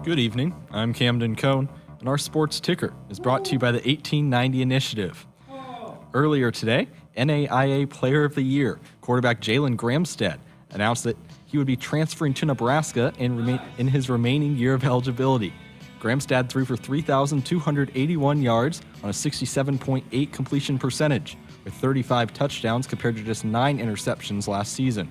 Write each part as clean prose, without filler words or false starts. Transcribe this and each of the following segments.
Good evening, I'm Camden Cohn, and our sports ticker is brought to you by the 1890 Initiative. Earlier today, NAIA Player of the Year, quarterback Jalen Gramstad, announced that he would be transferring to Nebraska in his remaining year of eligibility. Gramstad threw for 3,281 yards on a 67.8 completion percentage, with 35 touchdowns compared to just 9 interceptions last season.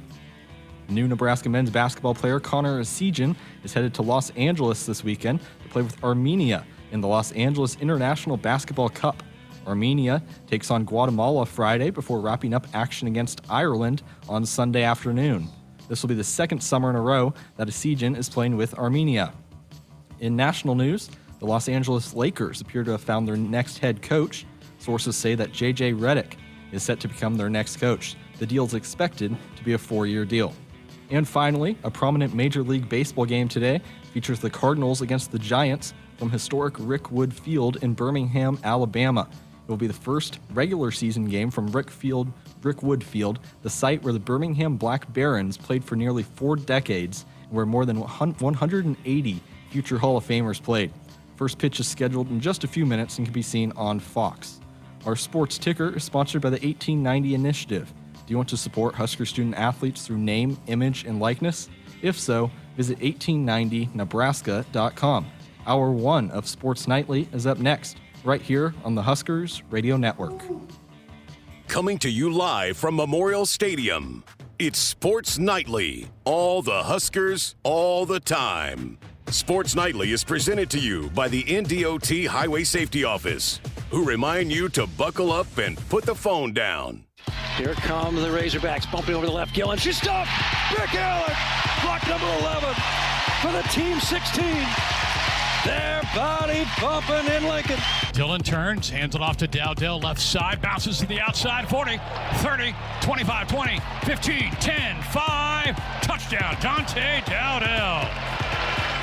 New Nebraska men's basketball player Connor Asijan is headed to Los Angeles this weekend to play with Armenia in the Los Angeles International Basketball Cup. Armenia takes on Guatemala Friday before wrapping up action against Ireland on Sunday afternoon. This will be the second summer in a row that Asijan is playing with Armenia. In national news, the Los Angeles Lakers appear to have found their next head coach. Sources say that J.J. Redick is set to become their next coach. The deal is expected to be a 4-year deal. And finally, a prominent Major League Baseball game today features the Cardinals against the Giants from historic Rick Wood Field in Birmingham, Alabama. It will be the first regular season game from Rick Wood Field, the site where the Birmingham Black Barons played for nearly 4 decades and where more than 180 future Hall of Famers played. First pitch is scheduled in just a few minutes and can be seen on Fox. Our sports ticker is sponsored by the 1890 Initiative. Do you want to support Husker student athletes through name, image, and likeness? If so, visit 1890nebraska.com. Hour 1 of Sports Nightly is up next, right here on the Huskers Radio Network. Coming to you live from Memorial Stadium, it's Sports Nightly. All the Huskers, all the time. Sports Nightly is presented to you by the NDOT Highway Safety Office, who remind you to buckle up and put the phone down. Here come the Razorbacks, bumping over the left. Gillen, she's stopped. Rick Allen, block number 11 for the team 16. They're body bumping in Lincoln. Dillon turns, hands it off to Dowdell, left side, bounces to the outside, 40, 30, 25, 20, 15, 10, 5, touchdown, Dante Dowdell.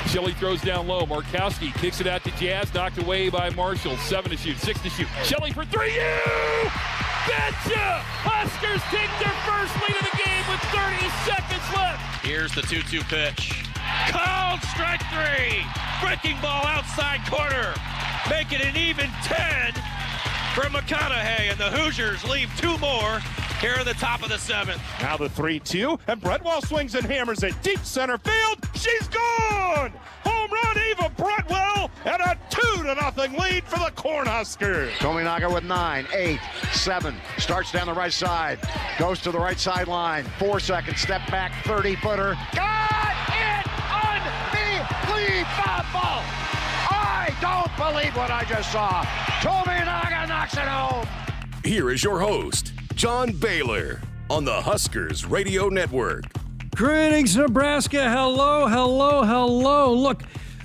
Shelley throws down low. Markowski kicks it out to Jazz, knocked away by Marshall. 7 to shoot, 6 to shoot. Shelley for 3. You betcha! Huskers take their first lead of the game with 30 seconds left. Here's the 2-2 pitch. Called strike 3. Breaking ball outside corner. Make it an even 10 for McConaughey, and the Hoosiers leave 2 more here in the top of the 7th. Now the 3-2, and Bretwell swings and hammers it deep center field. She's gone! Home run, Eva Bretwell, and a 2-0 lead for the Cornhuskers. Tominaga with 9, 8, 7, starts down the right side, goes to the right sideline, 4 seconds, step back, 30-footer. Got it! Unbelievable! I don't believe what I just saw. Tominaga knocks it home. Here is your host, John Baylor, on the Huskers Radio Network. Greetings, Nebraska. Hello, hello, hello. Look,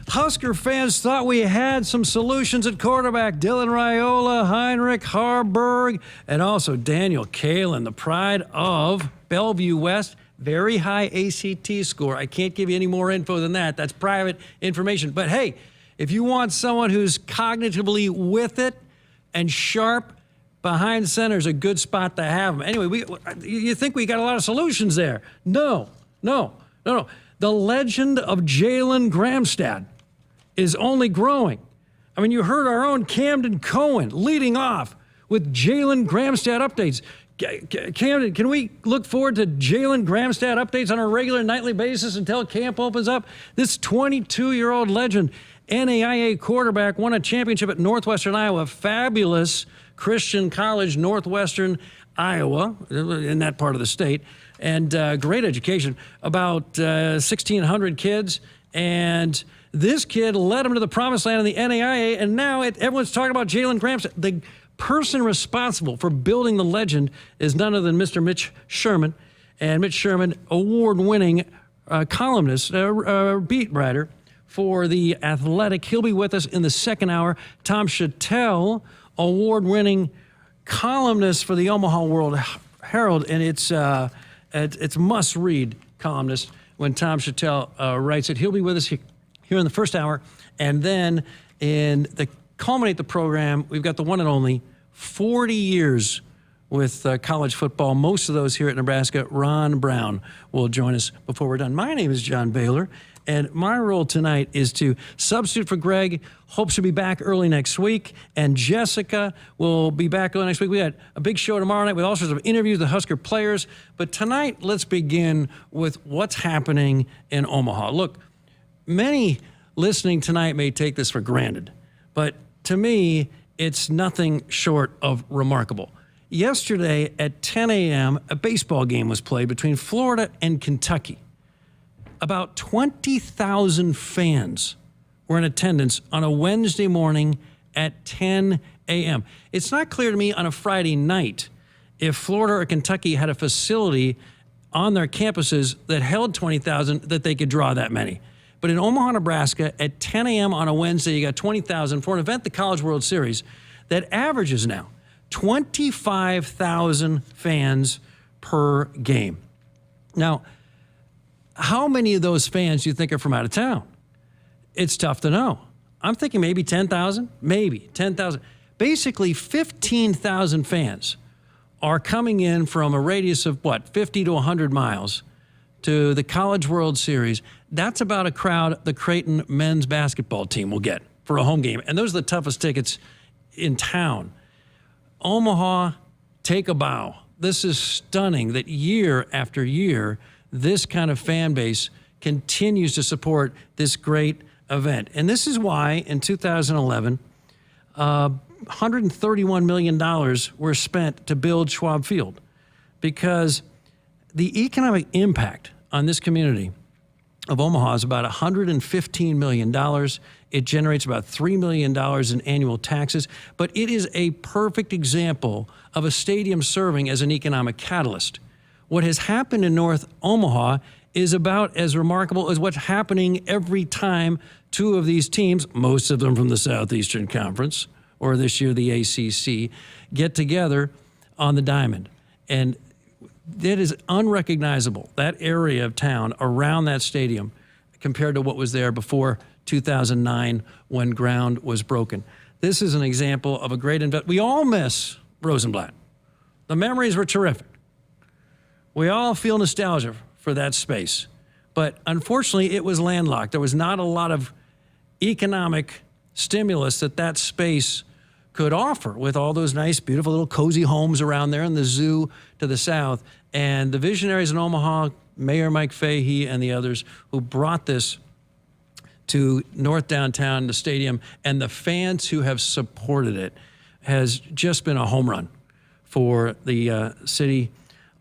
Husker fans thought we had some solutions at quarterback. Dylan Raiola, Heinrich Harburg, and also Daniel Kalen, the pride of Bellevue West. Very high ACT score. I can't give you any more info than that. That's private information. But hey, if you want someone who's cognitively with it and sharp, behind center is a good spot to have them. Anyway, you think we got a lot of solutions there. No. The legend of Jalen Gramstad is only growing. I mean, you heard our own Camden Cohen leading off with Jalen Gramstad updates. Camden, can we look forward to Jalen Gramstad updates on a regular nightly basis until camp opens up? This 22-year-old legend, NAIA quarterback, won a championship at Northwestern Iowa. Fabulous Christian College, Northwestern Iowa, in that part of the state, and great education, about 1,600 kids, and this kid led them to the promised land in the NAIA, and now everyone's talking about Jalen Gramstad. The person responsible for building the legend is none other than Mr. Mitch Sherman, and Mitch Sherman, award-winning columnist, beat writer for the Athletic. He'll be with us in the second hour. Tom Shatel, award-winning columnist for the Omaha World Herald, and it's must-read columnist when Tom Shatel writes it. He'll be with us here in the first hour, and then culminate the program, we've got the one and only 40 years with college football, most of those here at Nebraska. Ron Brown will join us before we're done. My name is John Baylor, and my role tonight is to substitute for Greg. Hopes to be back early next week, and Jessica will be back early next week. We got a big show tomorrow night with all sorts of interviews with Husker players, but tonight let's begin with what's happening in Omaha. Look, many listening tonight may take this for granted, but to me, it's nothing short of remarkable. Yesterday at 10 a.m., a baseball game was played between Florida and Kentucky. About 20,000 fans were in attendance on a Wednesday morning at 10 a.m. It's not clear to me on a Friday night if Florida or Kentucky had a facility on their campuses that held 20,000 that they could draw that many. But in Omaha, Nebraska, at 10 a.m. on a Wednesday, you got 20,000 for an event, the College World Series, that averages now 25,000 fans per game. Now, how many of those fans do you think are from out of town? It's tough to know. I'm thinking maybe 10,000, maybe 10,000. Basically, 15,000 fans are coming in from a radius of, 50 to 100 miles to the College World Series. That's about a crowd the Creighton men's basketball team will get for a home game. And those are the toughest tickets in town. Omaha, take a bow. This is stunning that year after year, this kind of fan base continues to support this great event. And this is why in 2011, $131 million were spent to build Schwab Field, because the economic impact on this community of Omaha is about $115 million. It generates about $3 million in annual taxes, but it is a perfect example of a stadium serving as an economic catalyst. What has happened in North Omaha is about as remarkable as what's happening every time two of these teams, most of them from the Southeastern Conference, or this year the ACC, get together on the diamond. And it is unrecognizable, that area of town around that stadium, compared to what was there before 2009 when ground was broken. This is an example of a great investment. We all miss Rosenblatt. The memories were terrific. We all feel nostalgia for that space. But unfortunately, it was landlocked. There was not a lot of economic stimulus that space could offer, with all those nice, beautiful little cozy homes around there and the zoo to the south. And the visionaries in Omaha, Mayor Mike Fahey and the others who brought this to North Downtown, the stadium, and the fans who have supported it, has just been a home run for the city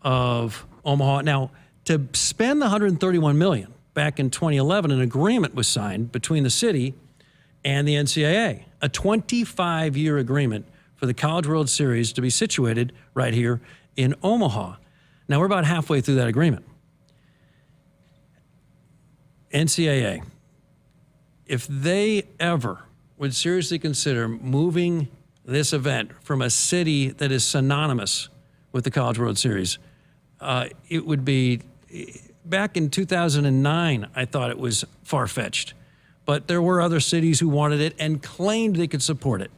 of Omaha. Now, to spend the $131 million back in 2011, an agreement was signed between the city and the NCAA, a 25-year agreement for the College World Series to be situated right here in Omaha. Now, we're about halfway through that agreement. NCAA, if they ever would seriously consider moving this event from a city that is synonymous with the College World Series, it would be, back in 2009, I thought it was far-fetched. But there were other cities who wanted it and claimed they could support it.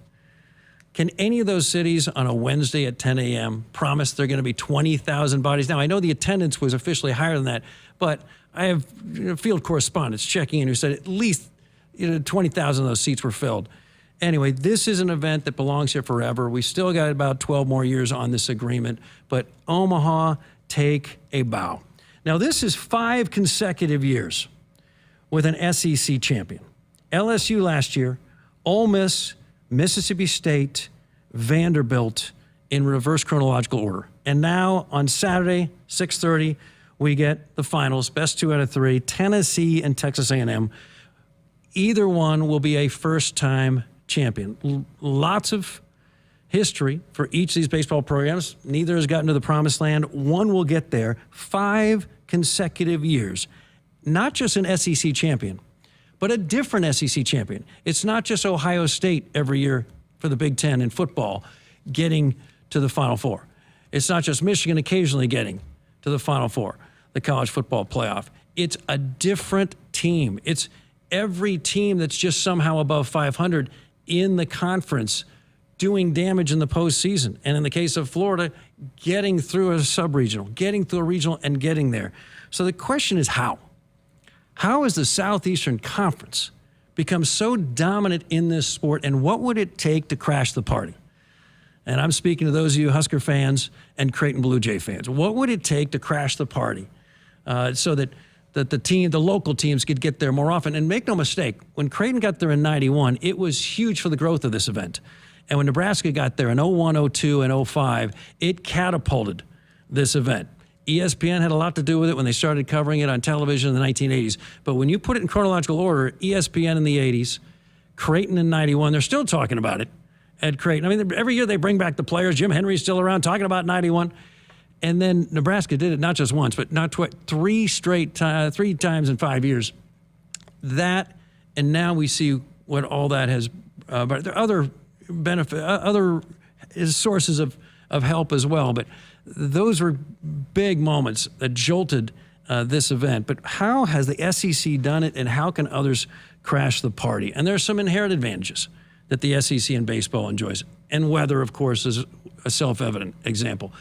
Can any of those cities on a Wednesday at 10 a.m. promise there are going to be 20,000 bodies? Now, I know the attendance was officially higher than that, but I have field correspondents checking in who said at least 20,000 of those seats were filled. Anyway, this is an event that belongs here forever. We still got about 12 more years on this agreement, but Omaha, take a bow. Now, this is 5 consecutive years with an SEC champion. LSU last year, Ole Miss, Mississippi State, Vanderbilt in reverse chronological order. And now on Saturday, 6:30, we get the finals, best 2 out of 3, Tennessee and Texas A&M. Either one will be a first-time champion. Lots of history for each of these baseball programs. Neither has gotten to the promised land. One will get there. 5 consecutive years. Not just an SEC champion, but a different SEC champion. It's not just Ohio State every year for the Big Ten in football getting to the Final Four. It's not just Michigan occasionally getting to the Final Four, the college football playoff. It's a different team. It's every team that's just somehow above 500 in the conference doing damage in the postseason. And in the case of Florida, getting through a sub-regional, getting through a regional, and getting there. So the question is how? How has the Southeastern Conference become so dominant in this sport, and what would it take to crash the party? And I'm speaking to those of you Husker fans and Creighton Blue Jay fans. What would it take to crash the party so that the local teams could get there more often? And make no mistake, when Creighton got there in 91, it was huge for the growth of this event. And when Nebraska got there in 01, 02, and 05, it catapulted this event. ESPN had a lot to do with it when they started covering it on television in the 1980s. But when you put it in chronological order, ESPN in the 80s, Creighton in 91, they're still talking about it at Creighton. I mean, every year they bring back the players. Jim Henry's still around talking about 91. And then Nebraska did it not just once, but not three times in 5 years. That, and now we see what all that has, but there are other benefit, other sources of help as well. But those were big moments that jolted this event. But how has the SEC done it, and how can others crash the party? And there are some inherent advantages that the SEC in baseball enjoys. And weather, of course, is a self-evident example.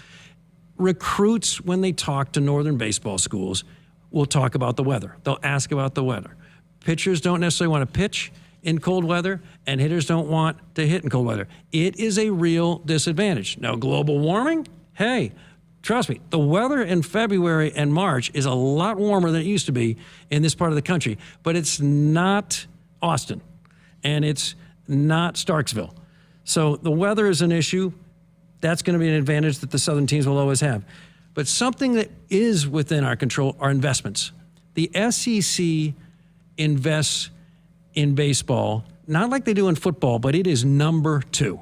Recruits, when they talk to northern baseball schools, will talk about the weather. They'll ask about the weather. Pitchers don't necessarily want to pitch in cold weather, and hitters don't want to hit in cold weather. It is a real disadvantage. Now, global warming, hey, trust me, the weather in February and March is a lot warmer than it used to be in this part of the country, but it's not Austin, and it's not Starksville. So the weather is an issue. That's going to be an advantage that the Southern teams will always have. But something that is within our control are investments. The SEC invests in baseball, not like they do in football, but it is number two.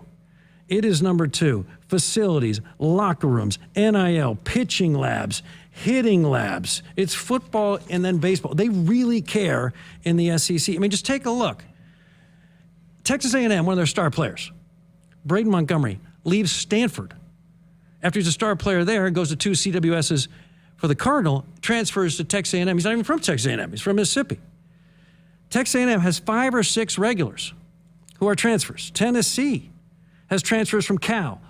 It is number two. Facilities, locker rooms, NIL, pitching labs, hitting labs. It's football and then baseball. They really care in the SEC. I mean, just take a look. Texas A&M, one of their star players, Braden Montgomery, leaves Stanford. After he's a star player there, goes to 2 CWSs for the Cardinal, transfers to Texas A&M. He's not even from Texas A&M. He's from Mississippi. Texas A&M has 5 or 6 regulars who are transfers. Tennessee has transfers from Cal,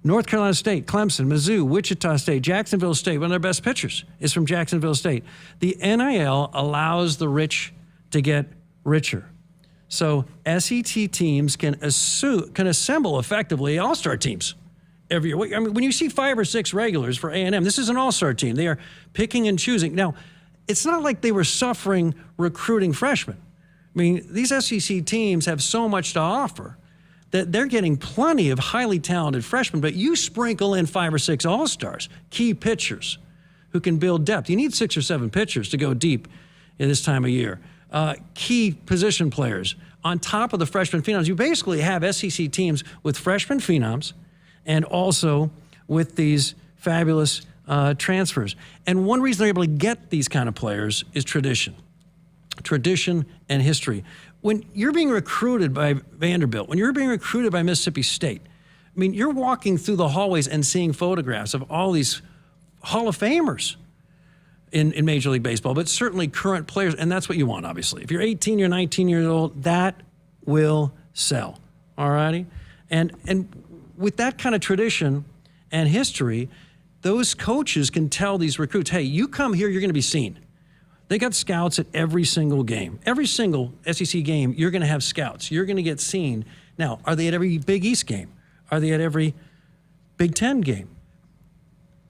North Carolina State, Clemson, Mizzou, Wichita State, Jacksonville State. One of their best pitchers is from Jacksonville State. The NIL allows the rich to get richer. So SEC teams can assemble effectively all-star teams every year. I mean, when you see 5 or 6 regulars for A&M, this is an all-star team. They are picking and choosing. Now, it's not like they were suffering recruiting freshmen. I mean, these SEC teams have so much to offer that they're getting plenty of highly talented freshmen, but you sprinkle in 5 or 6 all-stars, key pitchers who can build depth. You need 6 or 7 pitchers to go deep in this time of year. Key position players on top of the freshman phenoms. You basically have SEC teams with freshman phenoms and also with these fabulous transfers. And one reason they're able to get these kind of players is tradition and history. When you're being recruited by Vanderbilt, when you're being recruited by Mississippi State, I mean, you're walking through the hallways and seeing photographs of all these Hall of Famers in Major League Baseball, but certainly current players, and that's what you want, obviously. If you're 18, you're 19 years old, that will sell, all righty? And with that kind of tradition and history, those coaches can tell these recruits, hey, you come here, you're going to be seen. They got scouts at every single game. Every single SEC game, you're going to have scouts. You're going to get seen. Now, are they at every Big East game? Are they at every Big Ten game?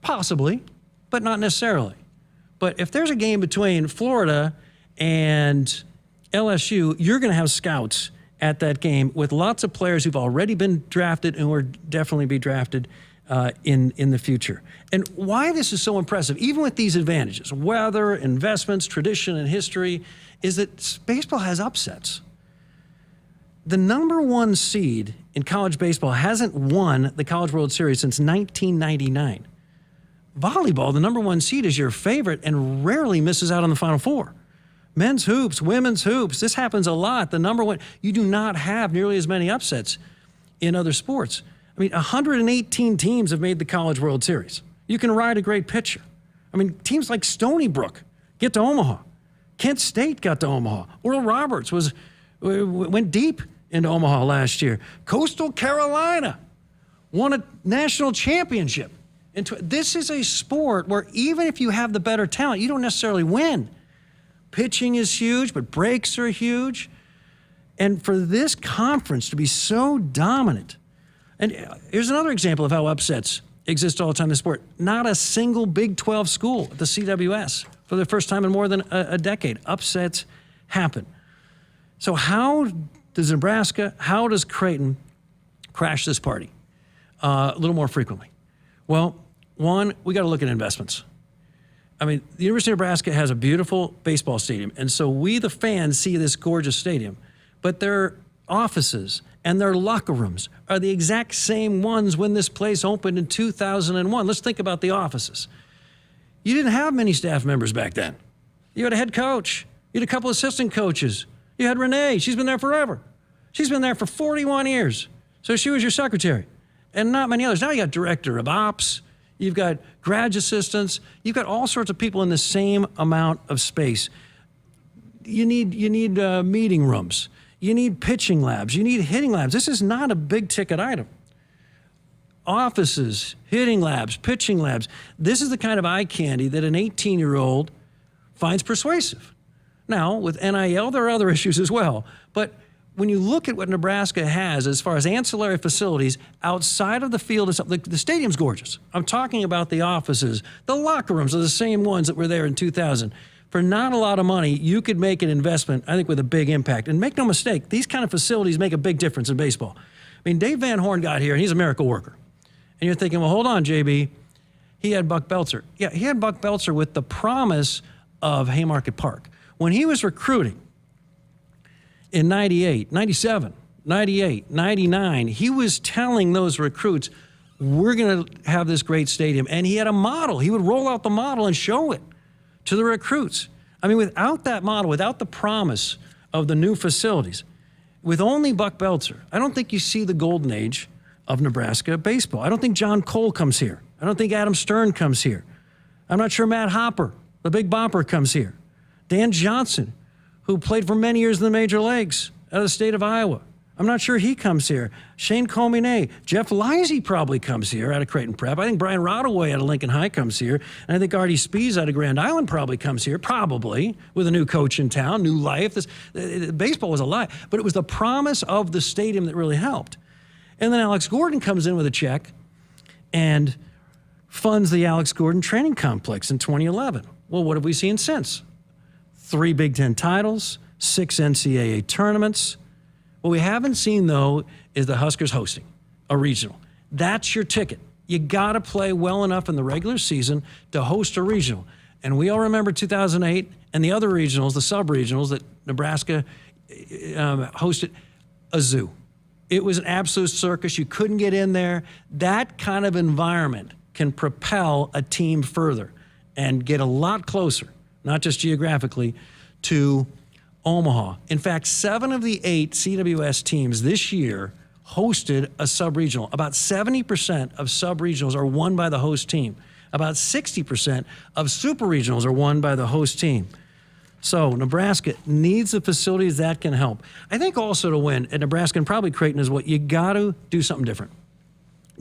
Possibly, but not necessarily. But if there's a game between Florida and LSU, you're going to have scouts at that game with lots of players who've already been drafted and will definitely be drafted in the future. And why this is so impressive, even with these advantages, weather, investments, tradition, and history, is that baseball has upsets. The number 1 seed in college baseball hasn't won the College World Series since 1999. Volleyball, the number 1 seed, is your favorite and rarely misses out on the Final Four. Men's hoops, women's hoops, this happens a lot. The number 1, you do not have nearly as many upsets in other sports. I mean, 118 teams have made the College World Series. You can ride a great pitcher. I mean, teams like Stony Brook get to Omaha. Kent State got to Omaha. Oral Roberts went deep into Omaha last year. Coastal Carolina won a national championship This is a sport where even if you have the better talent, you don't necessarily win. Pitching is huge, but breaks are huge. And for this conference to be so dominant, and here's another example of how upsets exist all the time in the sport. Not a single Big 12 school at the CWS for the first time in more than a decade. Upsets happen. So how does Nebraska, how does Creighton crash this party a little more frequently? Well, one, we got to look at investments. I mean, the University of Nebraska has a beautiful baseball stadium, and so we, the fans, see this gorgeous stadium. But their offices and their locker rooms are the exact same ones when this place opened in 2001. Let's think about the offices. You didn't have many staff members back then. You had a head coach. You had a couple assistant coaches. You had Renee. She's been there forever. She's been there for 41 years. So she was your secretary. And not many others. Now you got director of ops. You've got grad assistants. You've got all sorts of people in the same amount of space. You need meeting rooms. You need pitching labs. You need hitting labs. This is not a big ticket item. Offices, hitting labs, pitching labs. This is the kind of eye candy that an 18-year-old finds persuasive. Now, with NIL, there are other issues as well. But when you look at what Nebraska has as far as ancillary facilities outside of the field, the stadium's gorgeous. I'm talking about the offices. The locker rooms are the same ones that were there in 2000. For not a lot of money, you could make an investment, I think, with a big impact. And make no mistake, these kind of facilities make a big difference in baseball. I mean, Dave Van Horn got here, and he's a miracle worker. And you're thinking, well, hold on, JB. He had Buck Belzer. Yeah, he had Buck Belzer with the promise of Haymarket Park. When he was recruiting in 98, 97, 98, 99, he was telling those recruits, we're going to have this great stadium. And he had a model. He would roll out the model and show it to the recruits. I mean, without that model, without the promise of the new facilities, with only Buck Belzer, I don't think you see the golden age of Nebraska baseball. I don't think John Cole comes here. I don't think Adam Stern comes here. I'm not sure Matt Hopper, the big bopper, comes here. Dan Johnson, who played for many years in the major leagues out of the state of Iowa, I'm not sure he comes here. Shane Comine, Jeff Lisey probably comes here out of Creighton Prep. I think Brian Rodaway out of Lincoln High comes here. And I think Artie Spees out of Grand Island probably comes here, probably, with a new coach in town, new life. Baseball was alive, but it was the promise of the stadium that really helped. And then Alex Gordon comes in with a check and funds the Alex Gordon Training Complex in 2011. Well, what have we seen since? 3 Big Ten titles, 6 NCAA tournaments. What we haven't seen, though, is the Huskers hosting a regional. That's your ticket. You got to play well enough in the regular season to host a regional. And we all remember 2008 and the other regionals, the sub-regionals that Nebraska hosted, a zoo. It was an absolute circus. You couldn't get in there. That kind of environment can propel a team further and get a lot closer, not just geographically, to Omaha. In fact, 7 of the 8 CWS teams this year hosted a sub-regional. About 70% of sub-regionals are won by the host team. About 60% of super regionals are won by the host team. So Nebraska needs the facilities that can help. I think also to win at Nebraska and probably Creighton is what you got to do something different.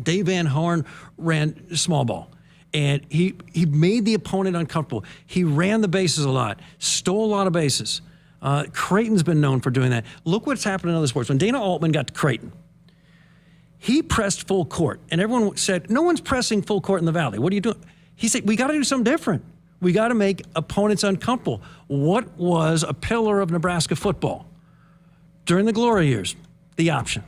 Dave Van Horn ran small ball. And he made the opponent uncomfortable. He ran the bases a lot, stole a lot of bases. Creighton's been known for doing that. Look what's happened in other sports. When Dana Altman got to Creighton, he pressed full court. And everyone said, no one's pressing full court in the Valley. What are you doing? He said, we got to do something different. We got to make opponents uncomfortable. What was a pillar of Nebraska football during the glory years? The option.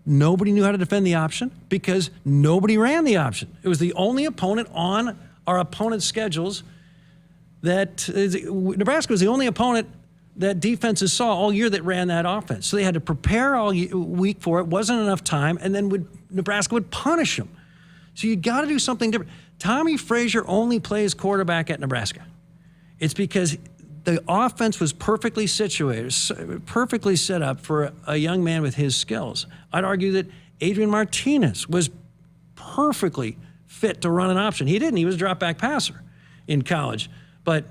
Nobody knew how to defend the option because nobody ran the option. It was the only opponent on our opponent's schedules Nebraska was the only opponent that defenses saw all year that ran that offense. So they had to prepare all week for it. Wasn't enough time, and then Nebraska would punish them. So you got to do something different. Tommy Frazier only plays quarterback at Nebraska. It's because the offense was perfectly situated, perfectly set up for a young man with his skills. I'd argue that Adrian Martinez was perfectly fit to run an option. He didn't. He was a drop-back passer in college. But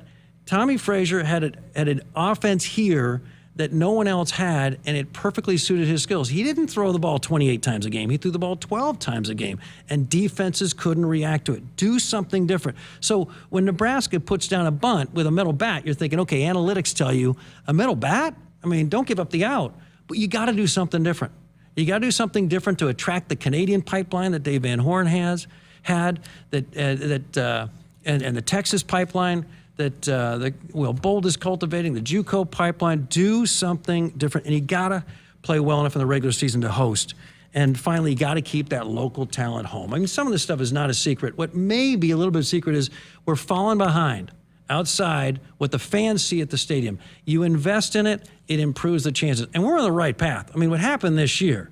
Tommy Frazier had an offense here that no one else had, and it perfectly suited his skills. He didn't throw the ball 28 times a game. He threw the ball 12 times a game, and defenses couldn't react to it. Do something different. So when Nebraska puts down a bunt with a metal bat, you're thinking, okay, analytics tell you, a metal bat? I mean, don't give up the out. But you got to do something different. You got to do something different to attract the Canadian pipeline that Dave Van Horn had, and the Texas pipeline that Will Bold is cultivating, the JUCO pipeline. Do something different, and you got to play well enough in the regular season to host. And finally, you got to keep that local talent home. I mean, some of this stuff is not a secret. What may be a little bit of a secret is we're falling behind outside what the fans see at the stadium. You invest in it, it improves the chances. And we're on the right path. I mean, what happened this year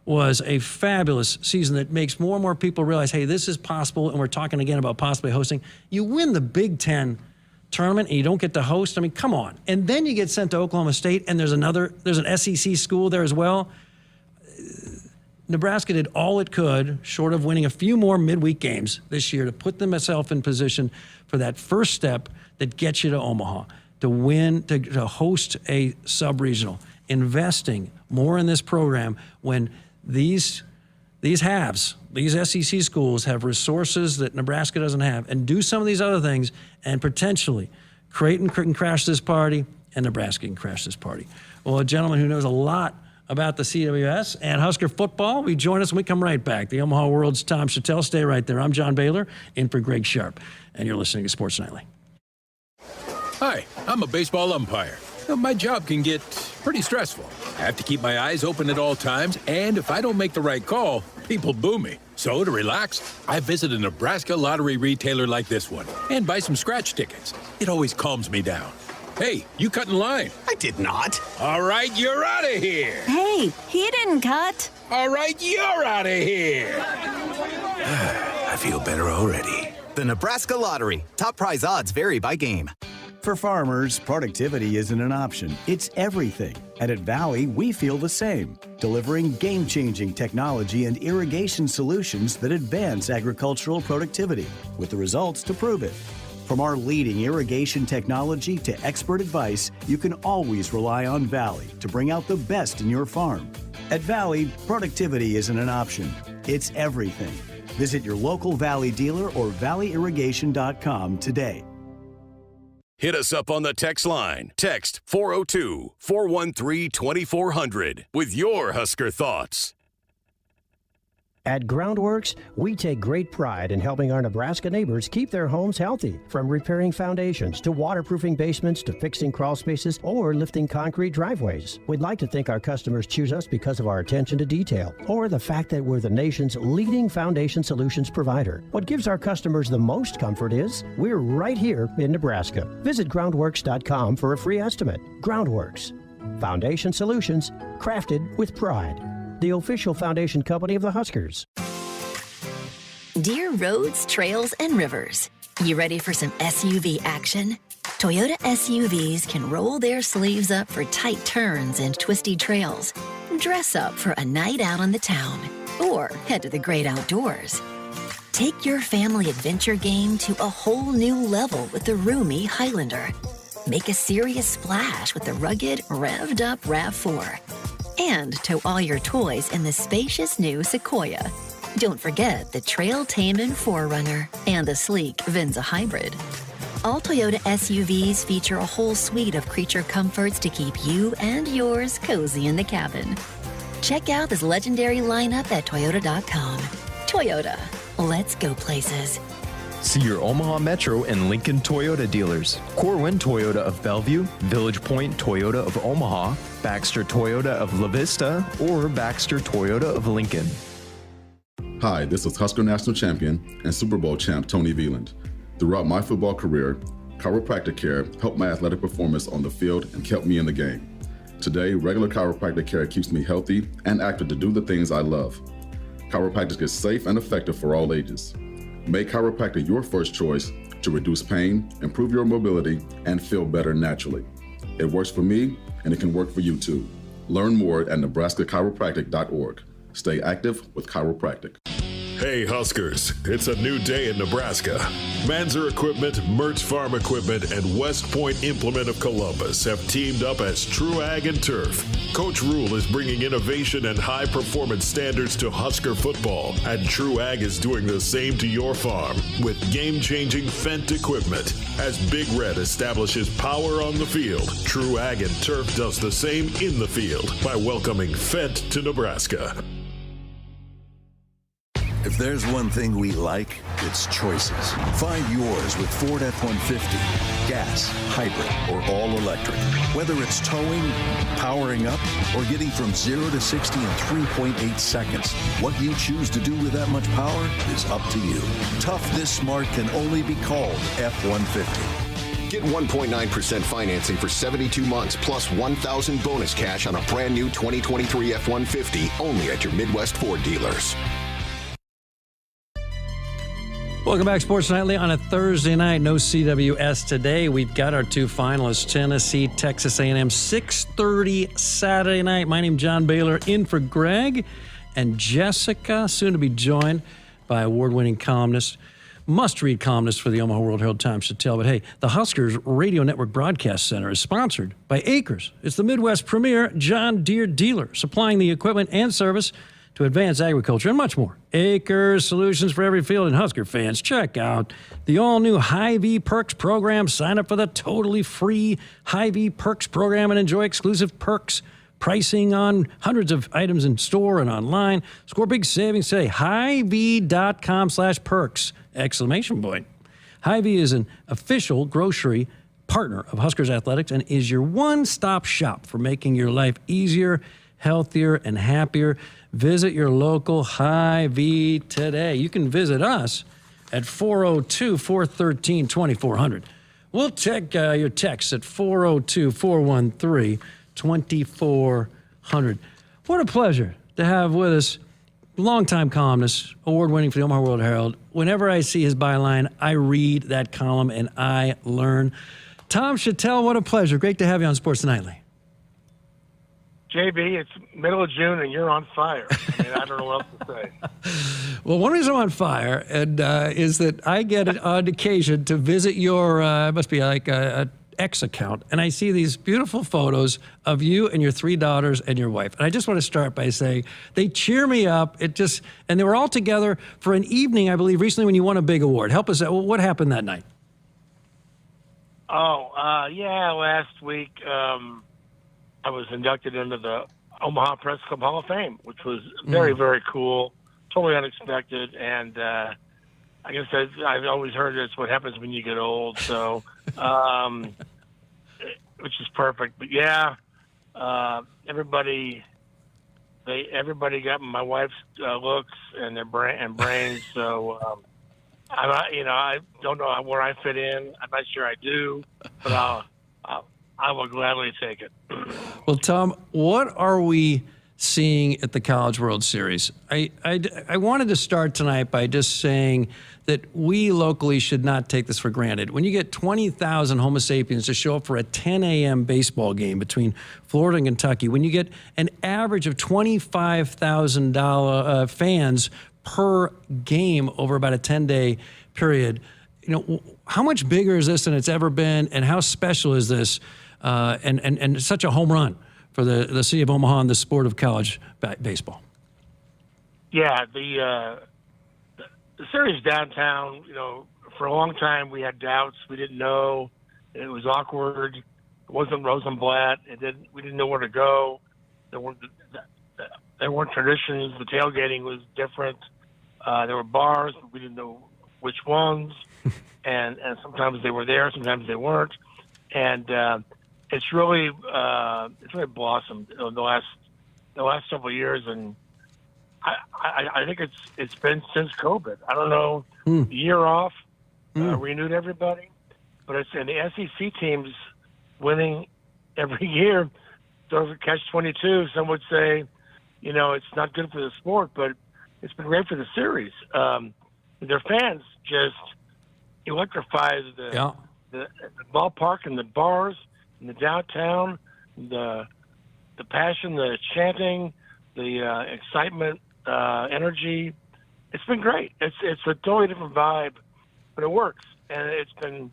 was a fabulous season that makes more and more people realize, hey, this is possible, and we're talking again about possibly hosting. You win the Big Ten tournament and you don't get to host. I mean, come on. And then you get sent to Oklahoma State, and there's an SEC school there as well. Nebraska did all it could, short of winning a few more midweek games this year, to put themselves in position for that first step that gets you to Omaha, to win, to host a sub-regional. Investing more in this program when these halves, these SEC schools have resources that Nebraska doesn't have, and do some of these other things, and potentially Creighton can crash this party, and Nebraska can crash this party. Well, a gentleman who knows a lot about the CWS and Husker football, we join us when we come right back. The Omaha World's Tom Shatel. Stay right there. I'm John Baylor, in for Greg Sharp, and you're listening to Sports Nightly. Hi, I'm a baseball umpire. My job can get pretty stressful. I have to keep my eyes open at all times, and if I don't make the right call, people boo me. So to relax, I visit a Nebraska lottery retailer like this one and buy some scratch tickets. It always calms me down. Hey, you cut in line. I did not. All right, you're out of here. Hey, he didn't cut. All right, you're out of here. I feel better already. The Nebraska Lottery. Top prize odds vary by game. For farmers, productivity isn't an option. It's everything. And at Valley, we feel the same, delivering game-changing technology and irrigation solutions that advance agricultural productivity, with the results to prove it. From our leading irrigation technology to expert advice, you can always rely on Valley to bring out the best in your farm. At Valley, productivity isn't an option. It's everything. Visit your local Valley dealer or valleyirrigation.com today. Hit us up on the text line. Text 402-413-2400 with your Husker thoughts. At Groundworks, we take great pride in helping our Nebraska neighbors keep their homes healthy. From repairing foundations to waterproofing basements to fixing crawl spaces or lifting concrete driveways. We'd like to think our customers choose us because of our attention to detail or the fact that we're the nation's leading foundation solutions provider. What gives our customers the most comfort is we're right here in Nebraska. Visit groundworks.com for a free estimate. Groundworks. Foundation solutions crafted with pride. The official foundation company of the Huskers. Dear roads, trails, and rivers, you ready for some SUV action? Toyota SUVs can roll their sleeves up for tight turns and twisty trails, dress up for a night out on the town, or head to the great outdoors. Take your family adventure game to a whole new level with the roomy Highlander. Make a serious splash with the rugged, revved-up RAV4. And tow all your toys in the spacious new Sequoia. Don't forget the Trail-Tamin 4Runner and the sleek Venza Hybrid. All Toyota SUVs feature a whole suite of creature comforts to keep you and yours cozy in the cabin. Check out this legendary lineup at Toyota.com. Toyota, let's go places. See your Omaha Metro and Lincoln Toyota dealers. Corwin Toyota of Bellevue, Village Point Toyota of Omaha, Baxter Toyota of La Vista, or Baxter Toyota of Lincoln. Hi, this is Husker National Champion and Super Bowl champ Tony Veland. Throughout my football career, chiropractic care helped my athletic performance on the field and kept me in the game. Today, regular chiropractic care keeps me healthy and active to do the things I love. Chiropractic is safe and effective for all ages. Make chiropractic your first choice to reduce pain, improve your mobility, and feel better naturally. It works for me, and it can work for you too. Learn more at nebraska-chiropractic.org. Stay active with chiropractic. Hey Huskers, it's a new day in Nebraska. Manzer Equipment, Mertz Farm Equipment, and West Point Implement of Columbus have teamed up as True Ag and Turf. Coach Rule is bringing innovation and high performance standards to Husker football, and True Ag is doing the same to your farm with game-changing Fendt equipment. As Big Red establishes power on the field, True Ag and Turf does the same in the field by welcoming Fendt to Nebraska. If there's one thing we like, it's choices. Find yours with Ford F-150. Gas, hybrid, or all electric. Whether it's towing, powering up, or getting from 0 to 60 in 3.8 seconds, what you choose to do with that much power is up to you. Tough this smart can only be called F-150. Get 1.9% financing for 72 months plus $1,000 bonus cash on a brand new 2023 F-150 only at your Midwest Ford dealers. Welcome back, Sports Nightly on a Thursday night. No CWS today. We've got our two finalists, Tennessee, Texas A&M, 6:30 Saturday night. My name's John Baylor, in for Greg and Jessica, soon to be joined by award-winning columnist, must-read columnist for the Omaha World Herald Times, Shatel. But hey, the Huskers Radio Network Broadcast Center is sponsored by Akrs. It's the Midwest premier John Deere dealer, supplying the equipment and service to advance agriculture and much more. Akrs, solutions for every field. And Husker fans, check out the all-new Hy-Vee Perks program. Sign up for the totally free Hy-Vee Perks program and enjoy exclusive perks, pricing on hundreds of items in store and online. Score big savings today. Hy-Vee.com/perks! Exclamation point. Hy-Vee is an official grocery partner of Huskers Athletics and is your one-stop shop for making your life easier, healthier, and happier. Visit your local Hy-Vee today. You can visit us at 402-413-2400. We'll check your texts at 402-413-2400. What a pleasure to have with us longtime columnist, award-winning for the Omaha World Herald. Whenever I see his byline, I read that column and I learn. Tom Shatel, what a pleasure. Great to have you on Sports Nightly. JB, it's middle of June and you're on fire. I mean, I don't know what else to say. Well, one reason I'm on fire and is that I get on occasion to visit your, it must be like a X account, and I see these beautiful photos of you and your three daughters and your wife. And I just want to start by saying they cheer me up. And they were all together for an evening, I believe, recently when you won a big award. Help us out. What happened that night? Last week, I was inducted into the Omaha Press Club Hall of Fame, which was very, very cool, totally unexpected. And I guess I've always heard it's what happens when you get old, so which is perfect. But everybody got my wife's looks and their brains. So I don't know where I fit in. I'm not sure I do, but I will gladly take it. Well, Tom, what are we seeing at the College World Series? I wanted to start tonight by just saying that we locally should not take this for granted. When you get 20,000 Homo sapiens to show up for a 10 a.m. baseball game between Florida and Kentucky, when you get an average of 25,000 fans per game over about a 10-day period, how much bigger is this than it's ever been, and how special is this? And such a home run for the city of Omaha and the sport of college baseball. Yeah, the series downtown, for a long time we had doubts. We didn't know. It was awkward. It wasn't Rosenblatt. We didn't know where to go. There weren't traditions. The tailgating was different. There were bars, but we didn't know which ones. and sometimes they were there, sometimes they weren't. And it's really blossomed in the last several years, and I think it's been since COVID. I don't know, a year off, renewed everybody, but it's in the SEC teams winning every year. So catch-22, some would say, it's not good for the sport, but it's been great for the series. Their fans just electrify the ballpark and the bars and the downtown, the passion, the chanting, the excitement, energy, it's been great. It's a totally different vibe, but it works, and it's been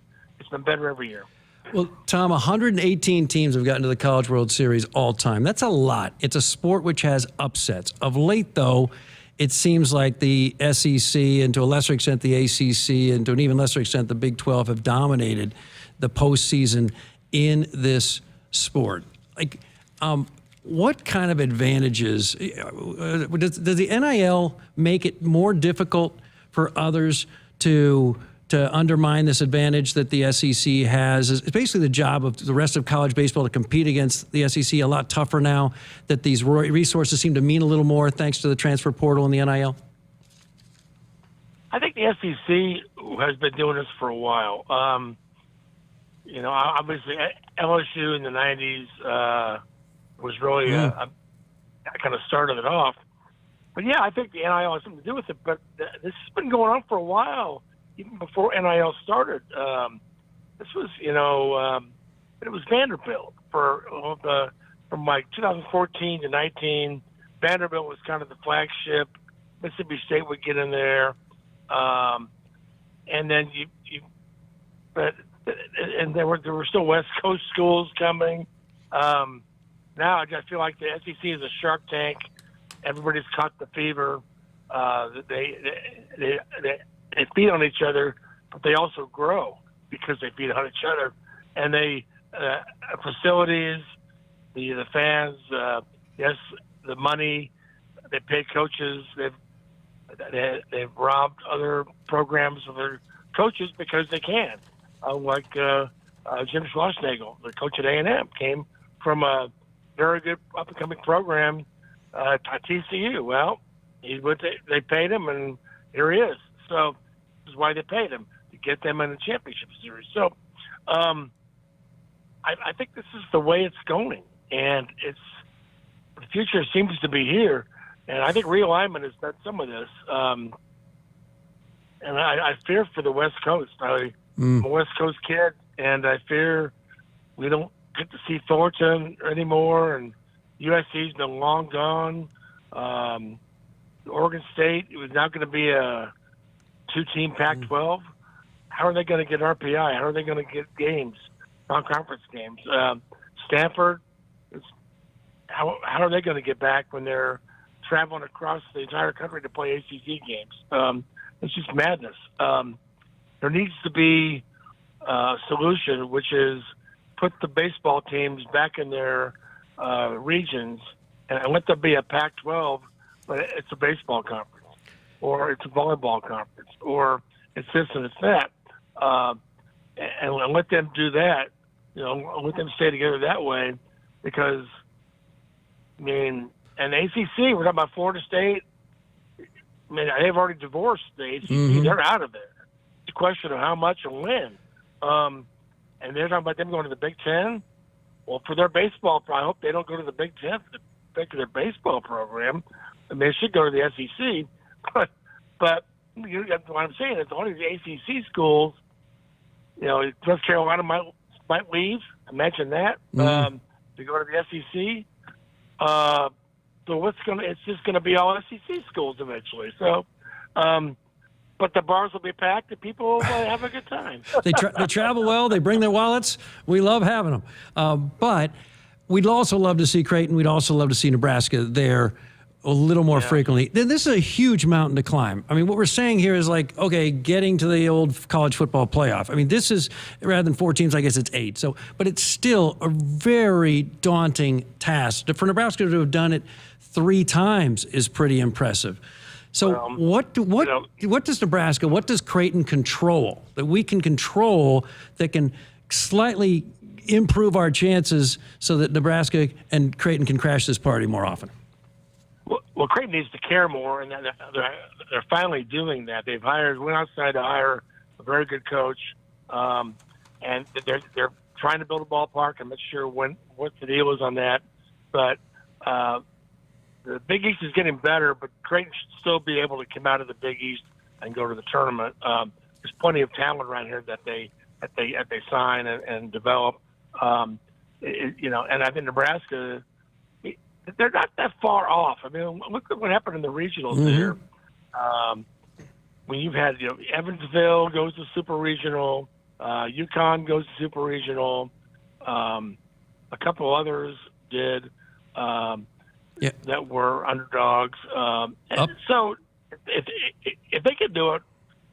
better every year. Well, Tom, 118 teams have gotten to the College World Series all time. That's a lot. It's a sport which has upsets. Of late, though, it seems like the SEC and to a lesser extent the ACC and to an even lesser extent the Big 12 have dominated the postseason in this sport. Like, what kind of advantages does the NIL make it more difficult for others to undermine this advantage that the SEC has? It's basically the job of the rest of college baseball to compete against the SEC a lot tougher now that these resources seem to mean a little more thanks to the transfer portal and the NIL? I think the SEC has been doing this for a while. Obviously LSU in the 90s was really I kind of started it off. But, yeah, I think the NIL has something to do with it. But this has been going on for a while. Even before NIL started, this was, it was Vanderbilt from like 2014 to 19. Vanderbilt was kind of the flagship. Mississippi State would get in there, and then and there were still West Coast schools coming. Now I just feel like the SEC is a Shark Tank. Everybody's caught the fever. They feed on each other, but they also grow because they feed on each other. And they facilities, the fans, yes, the money. They pay coaches. They've robbed other programs of their coaches because they can. Like Jim Schlossnagle, the coach at A&M, came from a very good up-and-coming program at TCU. Well, they paid him, and here he is. So this is why they paid him, to get them in the championship series. So I think this is the way it's going, and the future seems to be here. And I think realignment has done some of this. And I fear for the West Coast. I'm a West Coast kid, and I fear we don't get to see Thornton anymore, and USC's been long gone. Oregon State, it was now going to be a two-team Pac-12. How are they going to get RPI? How are they going to get games, non-conference games? Stanford, how are they going to get back when they're traveling across the entire country to play ACC games? It's just madness. There needs to be a solution, which is put the baseball teams back in their regions and let there be a Pac-12, but it's a baseball conference, or it's a volleyball conference, or it's this and it's that. And let them do that, let them stay together that way, because, and ACC, we're talking about Florida State. They've already divorced the ACC. Mm-hmm. They're out of there. It's a question of how much and when. And they're talking about them going to the Big Ten. Well, for their baseball, I hope they don't go to the Big Ten for the sake of their baseball program. They should go to the SEC. But what I'm saying is, all these ACC schools, North Carolina might leave. Imagine that, to go to the SEC. So it's just going to be all SEC schools eventually. So, but the bars will be packed and people will have a good time. They travel well. They bring their wallets. We love having them. But we'd also love to see Creighton. We'd also love to see Nebraska there a little more frequently. This is a huge mountain to climb. What we're saying here is getting to the old college football playoff. This is, rather than 4 teams, I guess it's 8. So, but it's still a very daunting task. For Nebraska to have done it 3 times is pretty impressive. So what does Nebraska, what does Creighton control that we can control that can slightly improve our chances so that Nebraska and Creighton can crash this party more often? Well, Creighton needs to care more, and they're finally doing that. They've went outside to hire a very good coach, and they're trying to build a ballpark. I'm not sure what the deal is on that, but the Big East is getting better. But Creighton should still be able to come out of the Big East and go to the tournament. There's plenty of talent around here that they sign and develop. And I think Nebraska, they're not that far off. Look at what happened in the regionals there. when you've had, Evansville goes to Super Regional, UConn goes to Super Regional, a couple others did that were underdogs. So if they could do it,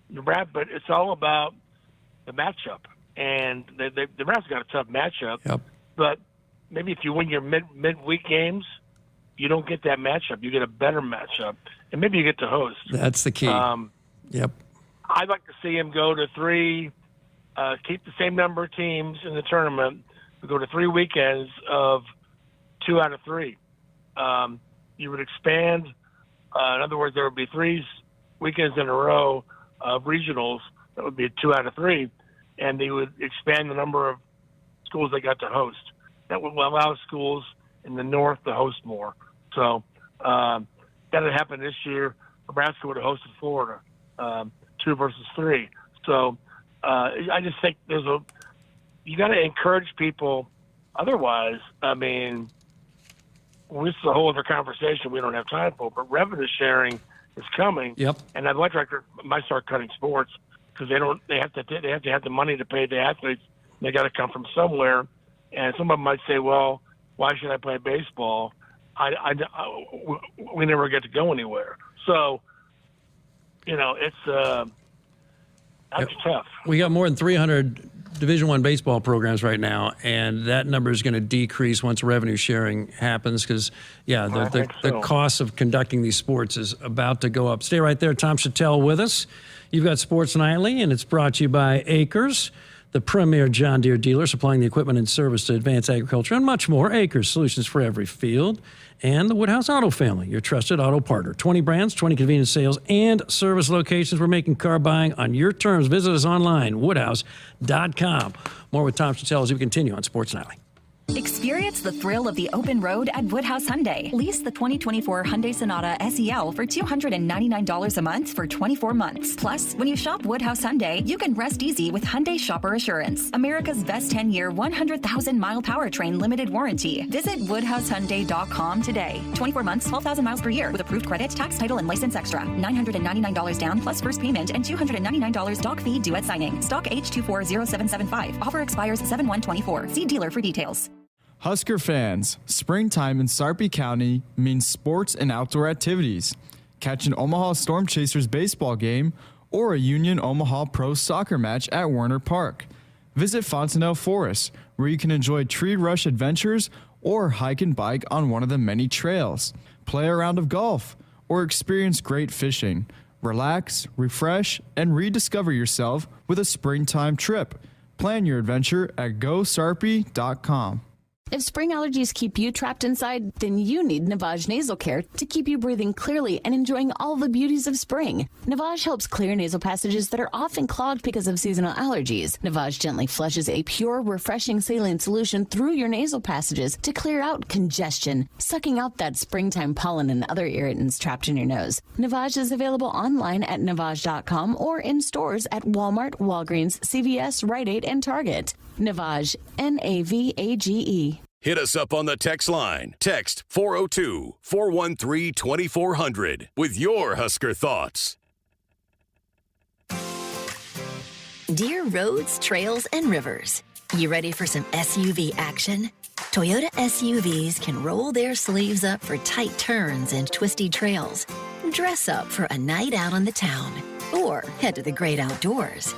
Nebraska, but it's all about the matchup. And Nebraska got a tough matchup. Yep. But maybe if you win your midweek games, you don't get that matchup. You get a better matchup, and maybe you get to host. That's the key. Yep. I'd like to see him go to 3, keep the same number of teams in the tournament, but go to 3 weekends of 2 out of 3. You would expand. In other words, there would be 3 weekends in a row of regionals. That would be 2 out of 3, and they would expand the number of schools they got to host. That would allow schools in the north to host more. So that had happened this year. Nebraska would have hosted Florida, 2 versus 3. So I just think you got to encourage people. Otherwise, I mean, this is a whole other conversation we don't have time for. But revenue sharing is coming. Yep. And athletic director might start cutting sports because they have to have the money to pay the athletes. They got to come from somewhere. And some of them might say, well, why should I play baseball? We never get to go anywhere. So, it's that's tough. We got more than 300 Division I baseball programs right now, and that number is going to decrease once revenue sharing happens because, the cost of conducting these sports is about to go up. Stay right there. Tom Shatel with us. You've got Sports Nightly, and it's brought to you by Akrs, the premier John Deere dealer supplying the equipment and service to advance agriculture and much more. Akrs, solutions for every field. And the Woodhouse Auto family, your trusted auto partner. 20 brands, 20 convenience sales, and service locations. We're making car buying on your terms. Visit us online, woodhouse.com. More with Tom Shatel as we continue on Sports Nightly. Experience the thrill of the open road at Woodhouse Hyundai. Lease the 2024 Hyundai Sonata SEL for $299 a month for 24 months. Plus, when you shop Woodhouse Hyundai, you can rest easy with Hyundai Shopper Assurance, America's best 10-year, 100,000-mile powertrain limited warranty. Visit woodhousehyundai.com today. 24 months, 12,000 miles per year with approved credit, tax, title, and license extra. $999 down plus first payment and $299 doc fee due at signing. Stock H240775. Offer expires 7/1/24. See dealer for details. Husker fans, springtime in Sarpy County means sports and outdoor activities. Catch an Omaha Storm Chasers baseball game or a Union Omaha Pro soccer match at Werner Park. Visit Fontenelle Forest, where you can enjoy tree rush adventures or hike and bike on one of the many trails. Play a round of golf or experience great fishing. Relax, refresh, and rediscover yourself with a springtime trip. Plan your adventure at GoSarpy.com. If spring allergies keep you trapped inside, then you need Navage Nasal Care to keep you breathing clearly and enjoying all the beauties of spring. Navage helps clear nasal passages that are often clogged because of seasonal allergies. Navage gently flushes a pure, refreshing saline solution through your nasal passages to clear out congestion, sucking out that springtime pollen and other irritants trapped in your nose. Navage is available online at Navage.com or in stores at Walmart, Walgreens, CVS, Rite Aid, and Target. Navage, Navage. Hit us up on the text line. Text 402-413-2400 with your Husker thoughts. Dear roads, trails, and rivers, you ready for some SUV action? Toyota SUVs can roll their sleeves up for tight turns and twisty trails. Dress up for a night out on the town or head to the great outdoors.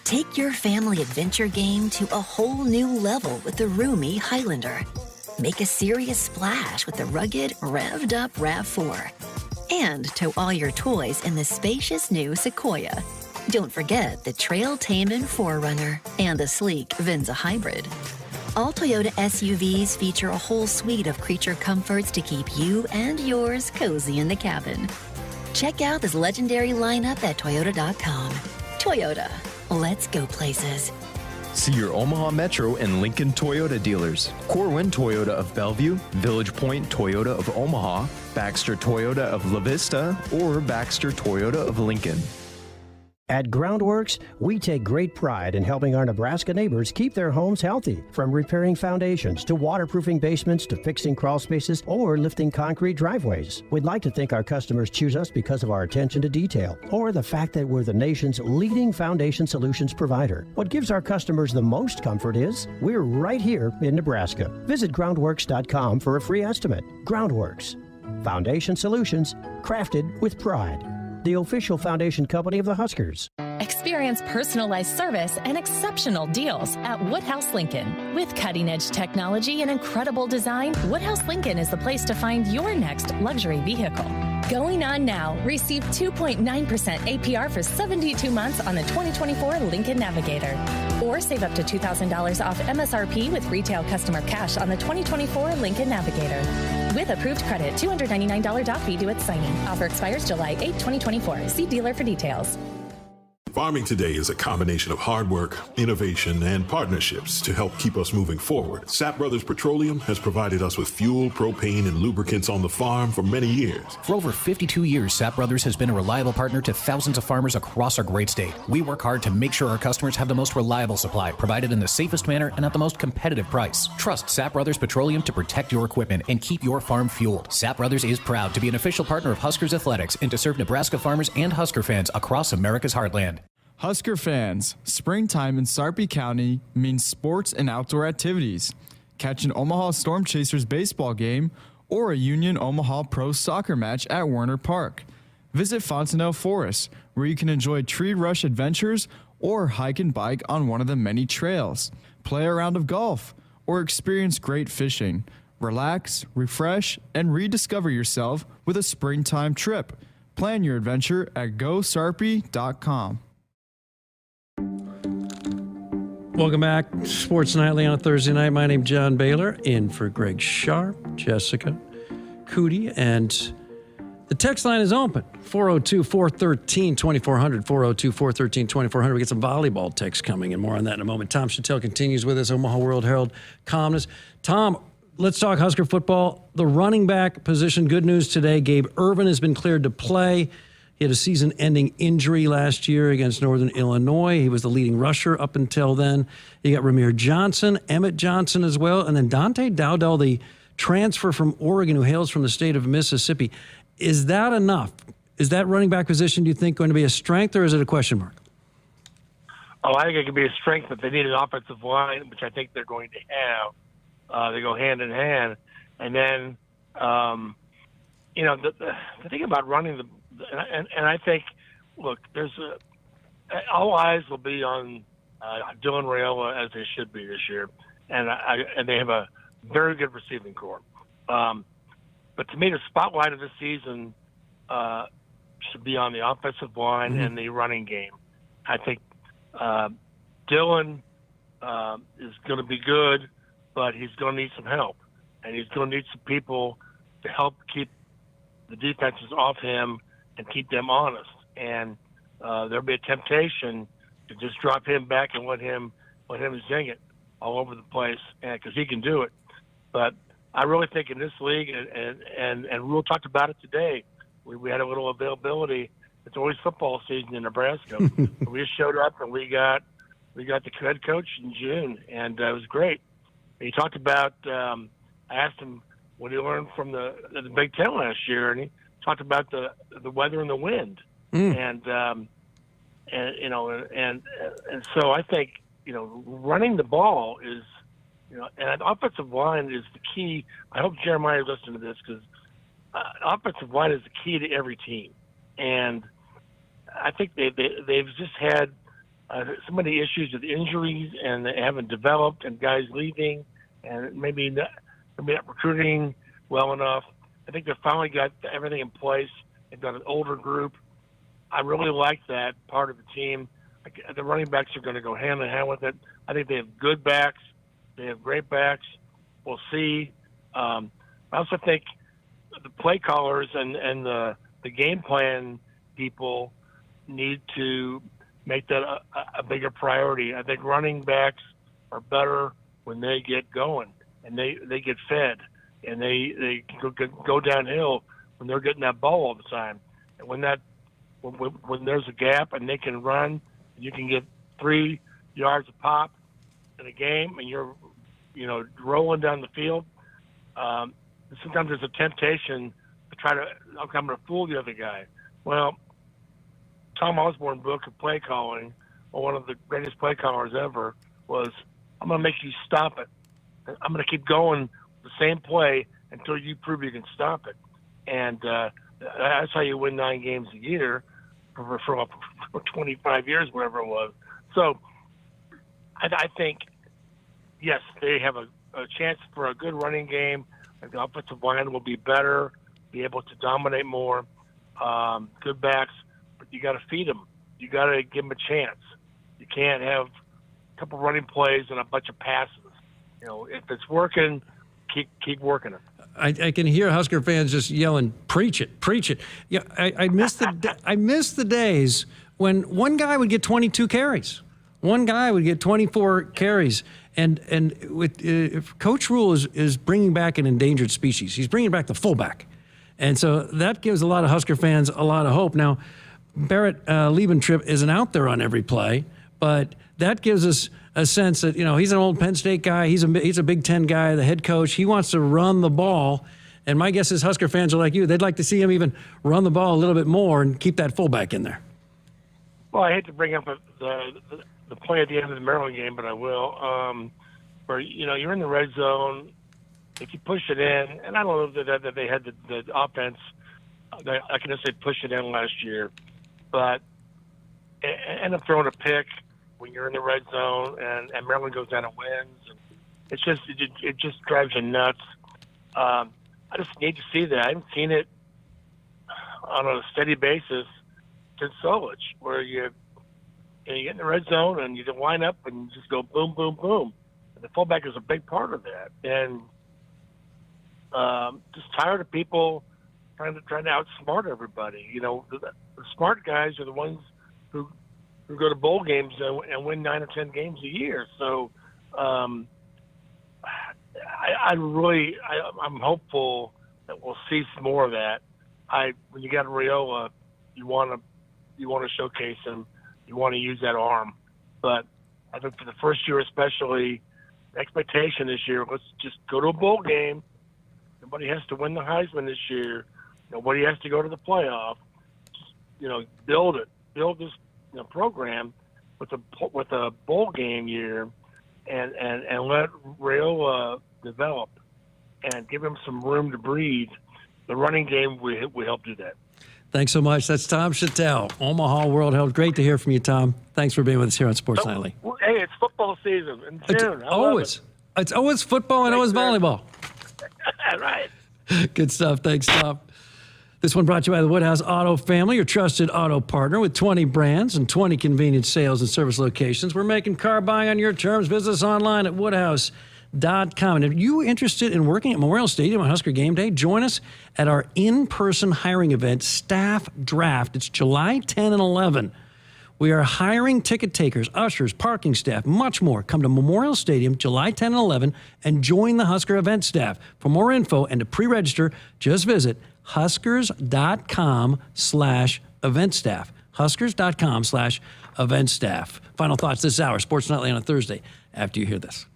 Take your family adventure game to a whole new level with the roomy Highlander. Make a serious splash with the rugged, revved-up RAV4. And tow all your toys in the spacious new Sequoia. Don't forget the trail-taming 4Runner and the sleek Venza Hybrid. All Toyota SUVs feature a whole suite of creature comforts to keep you and yours cozy in the cabin. Check out this legendary lineup at Toyota.com. Toyota. Let's go places. See your Omaha Metro and Lincoln Toyota dealers. Corwin Toyota of Bellevue, Village Point Toyota of Omaha, Baxter Toyota of La Vista, or Baxter Toyota of Lincoln. At Groundworks, we take great pride in helping our Nebraska neighbors keep their homes healthy. From repairing foundations to waterproofing basements to fixing crawl spaces or lifting concrete driveways. We'd like to think our customers choose us because of our attention to detail or the fact that we're the nation's leading foundation solutions provider. What gives our customers the most comfort is we're right here in Nebraska. Visit groundworks.com for a free estimate. Groundworks. Foundation solutions crafted with pride. The official foundation company of the Huskers. Experience personalized service and exceptional deals at Woodhouse Lincoln. With cutting-edge technology and incredible design, Woodhouse Lincoln is the place to find your next luxury vehicle. Going on now, receive 2.9% APR for 72 months on the 2024 Lincoln Navigator. Or save up to $2,000 off MSRP with retail customer cash on the 2024 Lincoln Navigator. With approved credit, $299 dock fee due at signing. Offer expires July 8, 2024. See dealer for details. Farming today is a combination of hard work, innovation, and partnerships to help keep us moving forward. Sapp Brothers Petroleum has provided us with fuel, propane, and lubricants on the farm for many years. For over 52 years, Sapp Brothers has been a reliable partner to thousands of farmers across our great state. We work hard to make sure our customers have the most reliable supply, provided in the safest manner and at the most competitive price. Trust Sapp Brothers Petroleum to protect your equipment and keep your farm fueled. Sapp Brothers is proud to be an official partner of Huskers Athletics and to serve Nebraska farmers and Husker fans across America's heartland. Husker fans, springtime in Sarpy County means sports and outdoor activities. Catch an Omaha Storm Chasers baseball game or a Union Omaha Pro soccer match at Werner Park. Visit Fontenelle Forest, where you can enjoy tree rush adventures or hike and bike on one of the many trails. Play a round of golf or experience great fishing. Relax, refresh, and rediscover yourself with a springtime trip. Plan your adventure at GoSarpy.com. Welcome back. Sports Nightly on a Thursday night. My name's John Baylor, in for Greg Sharp, Jessica Cootie, and the text line is open. 402-413-2400, 402-413-2400. We get some volleyball texts coming and more on that in a moment. Tom Shatel continues with us, Omaha World Herald columnist. Tom, let's talk Husker football. The running back position, good news today. Gabe Ervin has been cleared to play. He had a season-ending injury last year against Northern Illinois. He was the leading rusher up until then. You got Ramir Johnson, Emmett Johnson as well, and then Dante Dowdell, the transfer from Oregon who hails from the state of Mississippi. Is that enough? Is that running back position, do you think, going to be a strength, or is it a question mark? Oh, I think it could be a strength, but they need an offensive line, which I think they're going to have. They go hand in hand. And then, the thing about running and I think, look, all eyes will be on Dylan Raiola, as they should be this year, and they have a very good receiving corps. But to me, the spotlight of this season should be on the offensive line and the running game. I think Dylan is going to be good, but he's going to need some help, and he's going to need some people to help keep the defenses off him and keep them honest. And there'll be a temptation to just drop him back and let him zing it all over the place, because he can do it. But I really think in this league, and Rule talked about it today, we had a little availability. It's always football season in Nebraska. We just showed up and we got the head coach in June, and it was great. He talked about. I asked him what he learned from the Big Ten last year, and he talked about the weather and the wind, and so I think running the ball is and offensive line is the key. I hope Jeremiah listened to this, because offensive line is the key to every team, and I think they've just had so many issues with injuries, and they haven't developed, and guys leaving, and maybe not recruiting well enough. I think they've finally got everything in place. They've got an older group. I really like that part of the team. The running backs are going to go hand in hand with it. I think they have good backs. They have great backs. We'll see. I also think the play callers and the game plan people need to make that a bigger priority. I think running backs are better when they get going and they get fed, and they go downhill when they're getting that ball all the time. And when when there's a gap and they can run, you can get 3 yards a pop in a game, and you're, rolling down the field. Sometimes there's a temptation to try to, I'm going to fool the other guy. Well, Tom Osborne's book of play calling, or one of the greatest play callers ever, was, I'm going to make you stop it. I'm going to keep going the same play until you prove you can stop it. And that's how you win 9 games a year for 25 years, whatever it was. So I think, yes, they have a chance for a good running game. The offensive line will be better, be able to dominate more, good backs, but you got to feed them. You got to give them a chance. You can't have a couple running plays and a bunch of passes. If it's working, keep working it. I can hear Husker fans just yelling, "Preach it, preach it!" Yeah, I miss the days when one guy would get 22 carries, one guy would get 24 carries, and if Coach Rule is bringing back an endangered species. He's bringing back the fullback, and so that gives a lot of Husker fans a lot of hope. Now, Barrett Liebentritt isn't out there on every play, but that gives us a sense that, he's an old Penn State guy. He's a Big Ten guy, the head coach. He wants to run the ball. And my guess is Husker fans are like you. They'd like to see him even run the ball a little bit more and keep that fullback in there. Well, I hate to bring up the play at the end of the Maryland game, but I will. Where, you're in the red zone. If you push it in, and I don't know that they had the offense, I can just say push it in last year, but end up throwing a pick when you're in the red zone, and Maryland goes down and wins. It just drives you nuts. I just need to see that. I haven't seen it on a steady basis since Solich, where you get in the red zone and you just line up and just go boom, boom, boom. And the fullback is a big part of that. And just tired of people trying to outsmart everybody. The smart guys are the ones who go to bowl games and win 9 or 10 games a year. So I'm hopeful that we'll see some more of that. When you got Raiola, you want to showcase him. You want to use that arm. But I think for the first year especially, the expectation this year, let's just go to a bowl game. Nobody has to win the Heisman this year. Nobody has to go to the playoff. Just, build this program with a bowl game year, and let Raiola develop and give him some room to breathe. The running game will help do that. Thanks so much. That's Tom Shatel, Omaha World Health. Great to hear from you, Tom. Thanks for being with us here on Sports Nightly. Hey, it's football season in June. It's always football and always volleyball. Right. Good stuff. Thanks, Tom. This one brought to you by the Woodhouse Auto family, your trusted auto partner with 20 brands and 20 convenient sales and service locations. We're making car buying on your terms. Visit us online at woodhouse.com. And if you're interested in working at Memorial Stadium on Husker Game Day, join us at our in-person hiring event, Staff Draft. It's July 10 and 11. We are hiring ticket takers, ushers, parking staff, much more. Come to Memorial Stadium July 10 and 11 and join the Husker event staff. For more info and to pre-register, just visit huskers.com/event staff. Huskers.com/event staff. Final thoughts this hour, Sports Nightly on a Thursday, after you hear this.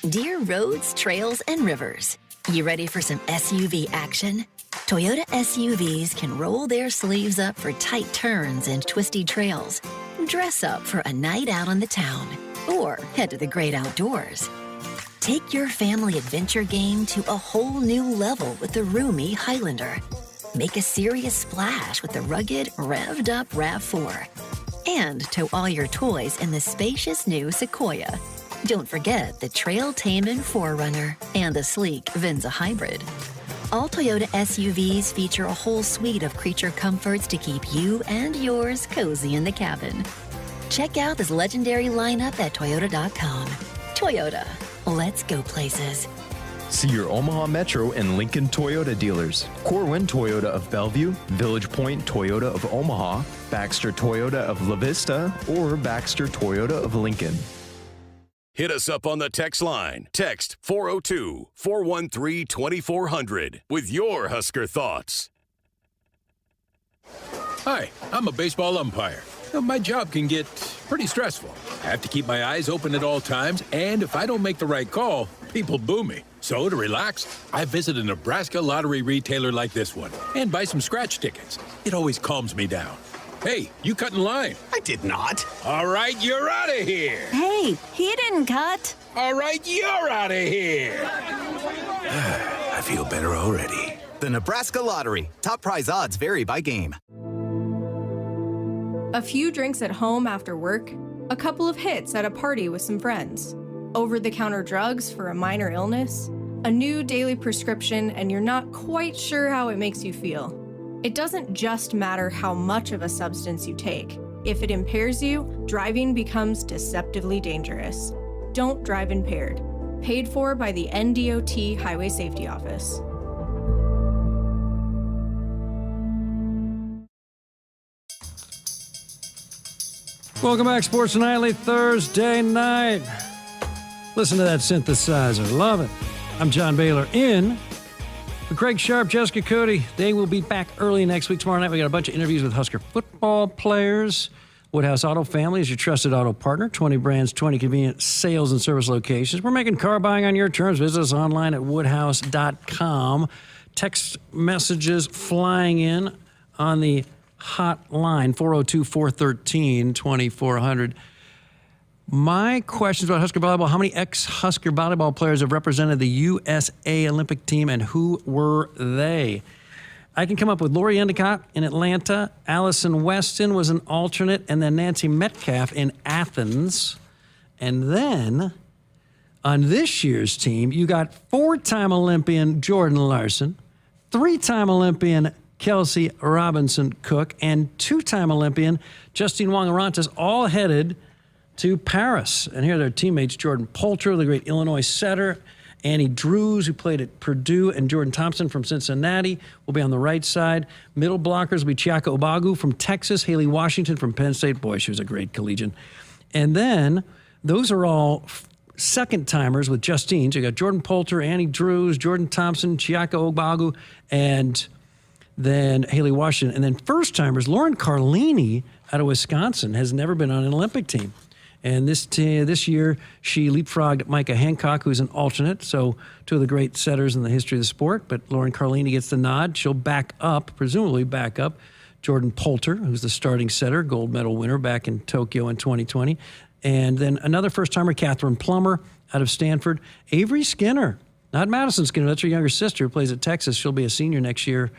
Dear roads, trails, and rivers, you ready for some SUV action? Toyota SUVs can roll their sleeves up for tight turns and twisty trails. Dress up for a night out on the town, or head to the great outdoors. Take your family adventure game to a whole new level with the roomy Highlander. Make a serious splash with the rugged, revved-up RAV4. And tow all your toys in the spacious new Sequoia. Don't forget the trail-taming 4Runner and the sleek Venza Hybrid. All Toyota SUVs feature a whole suite of creature comforts to keep you and yours cozy in the cabin. Check out this legendary lineup at Toyota.com. Toyota. Let's go places. See your Omaha Metro and Lincoln Toyota dealers. Corwin Toyota of Bellevue, Village Point Toyota of Omaha, Baxter Toyota of La Vista, or Baxter Toyota of Lincoln. Hit us up on the text line. Text 402-413-2400 with your Husker thoughts. Hi, I'm a baseball umpire. My job can get pretty stressful. I have to keep my eyes open at all times, and if I don't make the right call, people boo me. So to relax, I visit a Nebraska lottery retailer like this one and buy some scratch tickets. It always calms me down. Hey, you cut in line. I did not. All right, you're out of here. Hey, he didn't cut. All right, you're out of here. I feel better already. The Nebraska Lottery. Top prize odds vary by game. A few drinks at home after work, a couple of hits at a party with some friends, over-the-counter drugs for a minor illness, a new daily prescription, and you're not quite sure how it makes you feel. It doesn't just matter how much of a substance you take. If it impairs you, driving becomes deceptively dangerous. Don't drive impaired. Paid for by the NDOT Highway Safety Office. Welcome back, Sports Nightly, Thursday night. Listen to that synthesizer. Love it. I'm John Baylor in for Craig Sharp, Jessica Cody. They will be back early next week. Tomorrow night, we got a bunch of interviews with Husker football players. Woodhouse Auto Family is your trusted auto partner. 20 brands, 20 convenient sales and service locations. We're making car buying on your terms. Visit us online at woodhouse.com. Text messages flying in on the hotline, 402-413-2400. My questions about Husker volleyball: how many ex-Husker volleyball players have represented the USA Olympic team, and who were they? I can come up with Lori Endicott in Atlanta. Allison Weston was an alternate, and then Nancy Metcalf in Athens. And then on this year's team, you got four-time Olympian Jordan Larson, three-time Olympian Kelsey Robinson-Cook, and two-time Olympian Justine Wong-Arantes, all headed to Paris. And here are their teammates: Jordan Poulter, the great Illinois setter, Annie Drews, who played at Purdue, and Jordan Thompson from Cincinnati will be on the right side. Middle blockers will be Chiaka Obagu from Texas, Haley Washington from Penn State. Boy, she was a great collegian. And then those are all second-timers with Justine. So you got Jordan Poulter, Annie Drews, Jordan Thompson, Chiaka Obagu, and then Haley Washington. And then first-timers, Lauren Carlini out of Wisconsin has never been on an Olympic team. And this year, she leapfrogged Micah Hancock, who's an alternate. So two of the great setters in the history of the sport. But Lauren Carlini gets the nod. She'll presumably back up Jordan Poulter, who's the starting setter, gold medal winner back in Tokyo in 2020. And then another first-timer, Catherine Plummer out of Stanford. Avery Skinner, not Madison Skinner, that's her younger sister who plays at Texas. She'll be a senior next year.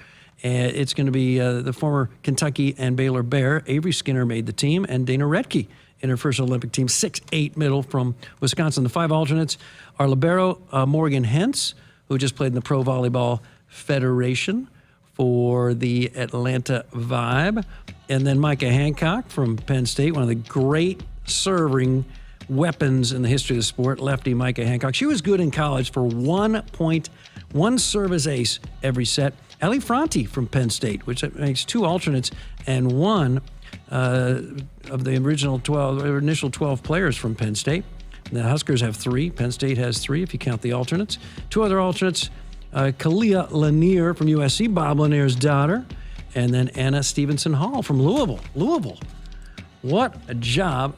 And it's going to be the former Kentucky and Baylor Bear. Avery Skinner made the team, and Dana Redke in her first Olympic team, 6'8" middle from Wisconsin. The five alternates are libero Morgan Hentz, who just played in the Pro Volleyball Federation for the Atlanta Vibe, and then Micah Hancock from Penn State, one of the great serving weapons in the history of the sport, lefty Micah Hancock. She was good in college for 1 service ace every set. Ellie Franti from Penn State, which makes two alternates and one of the initial 12 players from Penn State. The Huskers have three. Penn State has three, if you count the alternates. Two other alternates, Kalia Lanier from USC, Bob Lanier's daughter, and then Anna Stevenson Hall from Louisville. What a job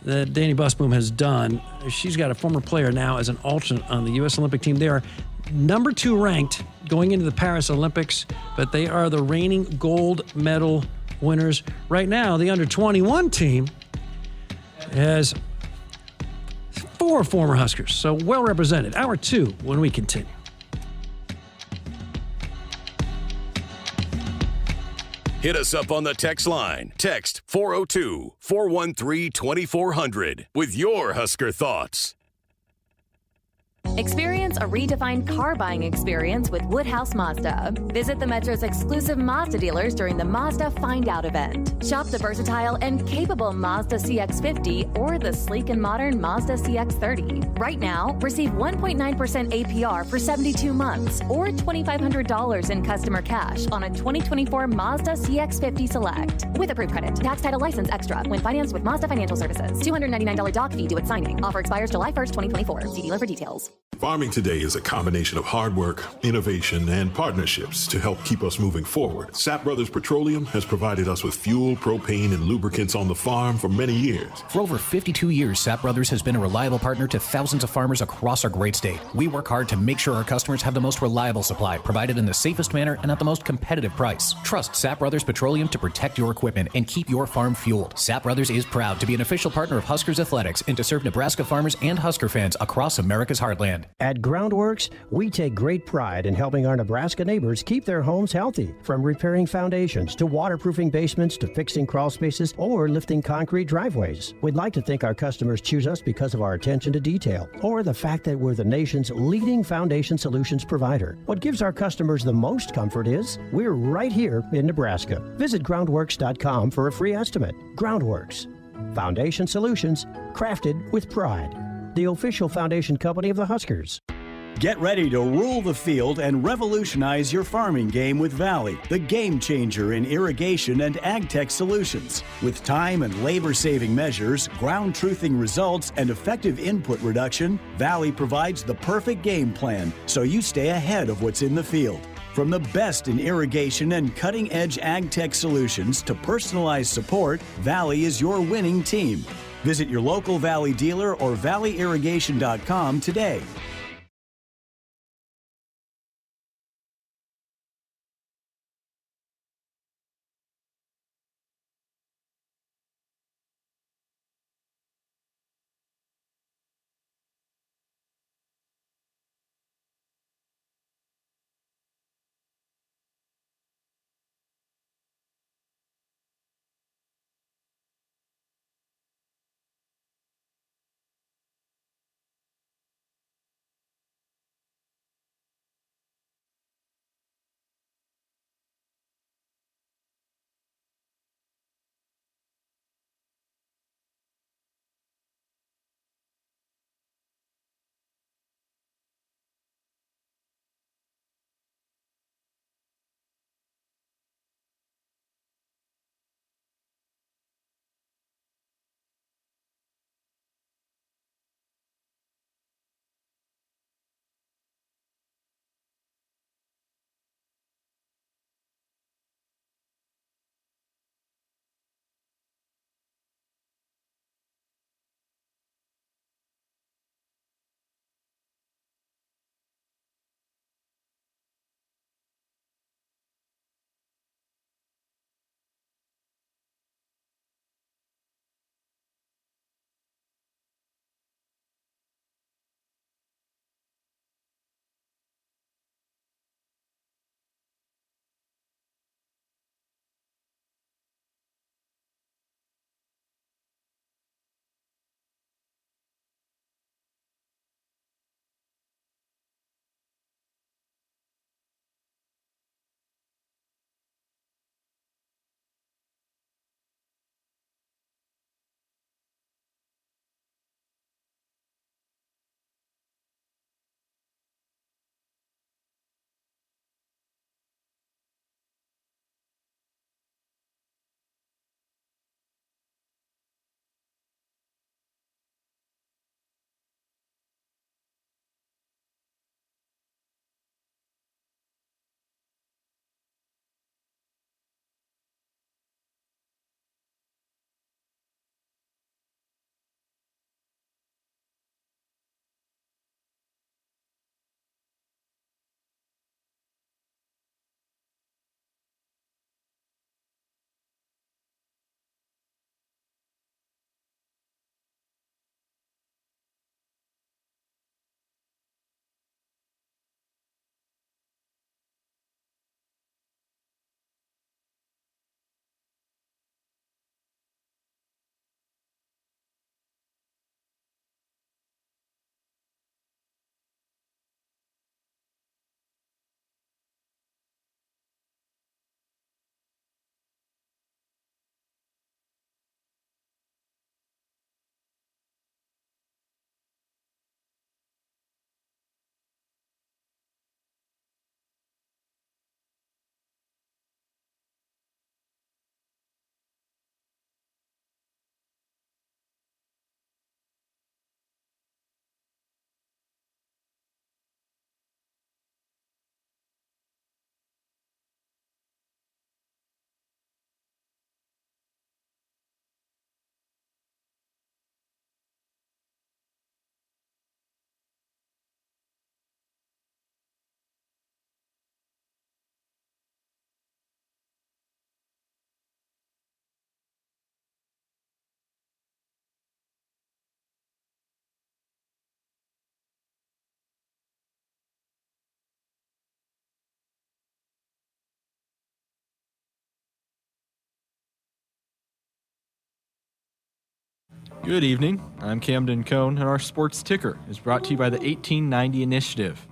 that Danny Busboom has done. She's got a former player now as an alternate on the U.S. Olympic team. They are number 2 ranked going into the Paris Olympics, but they are the reigning gold medal winners. Right now, the under-21 team has 4 former Huskers, so well represented. Hour 2 when we continue. Hit us up on the text line. Text 402-413-2400 with your Husker thoughts. Experience a redefined car buying experience with Woodhouse Mazda. Visit the Metro's exclusive Mazda dealers during the Mazda Find Out event. Shop the versatile and capable Mazda CX-50 or the sleek and modern Mazda CX-30. Right now, receive 1.9% APR for 72 months or $2,500 in customer cash on a 2024 Mazda CX-50 Select. With approved credit. Tax title license extra when financed with Mazda Financial Services. $299 doc fee due at signing. Offer expires July 1st, 2024. See dealer for details. Farming today is a combination of hard work, innovation, and partnerships to help keep us moving forward. Sapp Brothers Petroleum has provided us with fuel, propane, and lubricants on the farm for many years. For over 52 years, Sapp Brothers has been a reliable partner to thousands of farmers across our great state. We work hard to make sure our customers have the most reliable supply, provided in the safest manner and at the most competitive price. Trust Sapp Brothers Petroleum to protect your equipment and keep your farm fueled. Sapp Brothers is proud to be an official partner of Huskers Athletics and to serve Nebraska farmers and Husker fans across America's heartland. At Groundworks, we take great pride in helping our Nebraska neighbors keep their homes healthy. From repairing foundations to waterproofing basements to fixing crawl spaces or lifting concrete driveways. We'd like to think our customers choose us because of our attention to detail or the fact that we're the nation's leading foundation solutions provider. What gives our customers the most comfort is we're right here in Nebraska. Visit groundworks.com for a free estimate. Groundworks. Foundation solutions crafted with pride. The official foundation company of the Huskers. Get ready to rule the field and revolutionize your farming game with Valley, the game changer in irrigation and ag tech solutions. With time and labor-saving measures, ground truthing results, and effective input reduction, Valley provides the perfect game plan so you stay ahead of what's in the field. From the best in irrigation and cutting-edge ag tech solutions to personalized support, Valley is your winning team. Visit your local Valley dealer or valleyirrigation.com today. Good evening. I'm Camden Cohn, and our sports ticker is brought to you by the 1890 Initiative.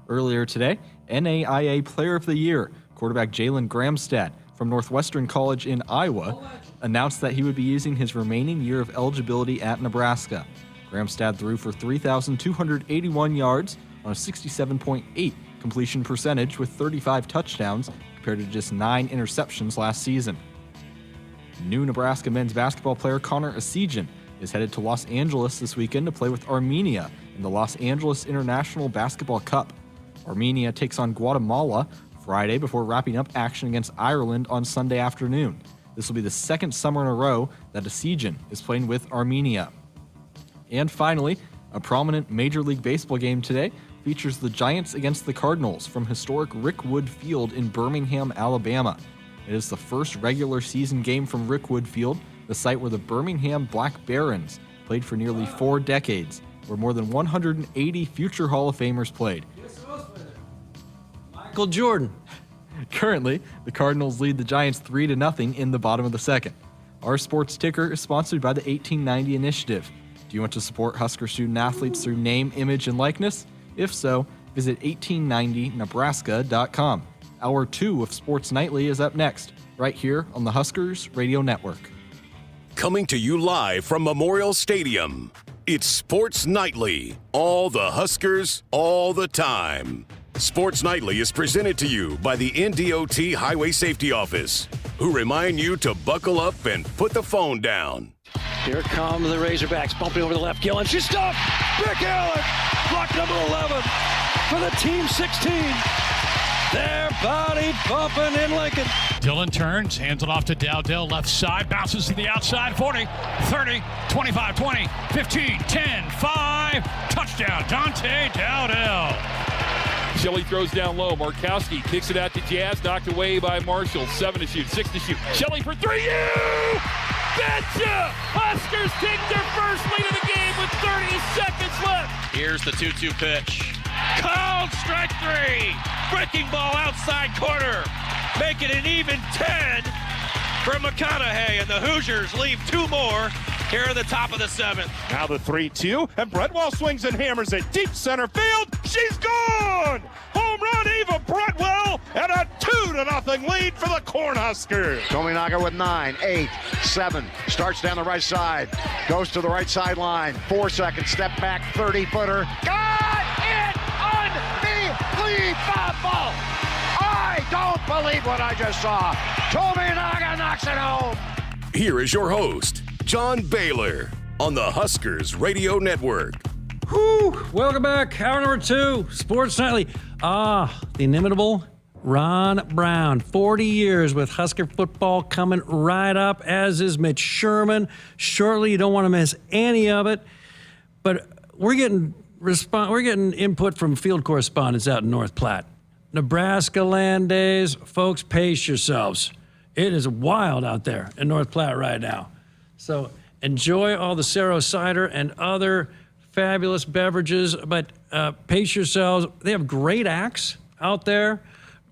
Earlier today, NAIA Player of the Year, quarterback Jalen Gramstad from Northwestern College in Iowa, announced that he would be using his remaining year of eligibility at Nebraska. Gramstad threw for 3,281 yards on a 67.8 completion percentage with 35 touchdowns compared to just 9 interceptions last season. New Nebraska men's basketball player Connor Esigian is headed to Los Angeles this weekend to play with Armenia in the Los Angeles International Basketball Cup. Armenia takes on Guatemala Friday before wrapping up action against Ireland on Sunday afternoon. This will be the second summer in a row that Esigian is playing with Armenia. And finally, a prominent Major League Baseball game today features the Giants against the Cardinals from historic Rick Wood Field in Birmingham, Alabama. It is the first regular season game from Rick Wood Field, the site where the Birmingham Black Barons played for nearly 4 decades, where more than 180 future Hall of Famers played. Michael Jordan. Currently, the Cardinals lead the Giants 3-0 in the bottom of the second. Our sports ticker is sponsored by the 1890 Initiative. Do you want to support Husker student athletes through name, image, and likeness? If so, visit 1890nebraska.com. Hour 2 of Sports Nightly is up next, right here on the Huskers Radio Network. Coming to you live from Memorial Stadium, it's Sports Nightly. All the Huskers, all the time. Sports Nightly is presented to you by the NDOT Highway Safety Office, who remind you to buckle up and put the phone down. Here come the Razorbacks, bumping over the left. Gillen, she's stopped! Rick Allen, block number 11 for the Team 16. They're body bumping in Lincoln. Dillon turns, hands it off to Dowdell, left side, bounces to the outside, 40, 30, 25, 20, 15, 10, 5, touchdown, Dante Dowdell. Shelley throws down low. Markowski kicks it out to Jazz, knocked away by Marshall. 7 to shoot, 6 to shoot. Shelley for 3. You betcha! Huskers take their first lead of the game with 30 seconds left. Here's the 2-2 pitch. Called strike 3. Breaking ball outside corner. Make it an even 10 for McConaughey. And the Hoosiers leave 2 more here in the top of the 7th. Now the 3-2, and Bretwell swings and hammers it deep center field. She's gone! Home run, Eva Bretwell, and a 2-0 lead for the Cornhuskers. Tominaga with 9, 8, 7. Starts down the right side. Goes to the right sideline. 4 seconds. Step back. 30-footer. Got it! Unbelievable! I don't believe what I just saw. Tominaga knocks it home. Here is your host, John Baylor, on the Huskers Radio Network. Whew, welcome back. Hour number 2, Sports Nightly. The inimitable Ron Brown. 40 years with Husker football coming right up, as is Mitch Sherman. Shortly, you don't want to miss any of it. But we're getting input from field correspondents out in North Platte. Nebraska land days. Folks, pace yourselves. It is wild out there in North Platte right now. So enjoy all the Cerro cider and other fabulous beverages, but pace yourselves. They have great acts out there,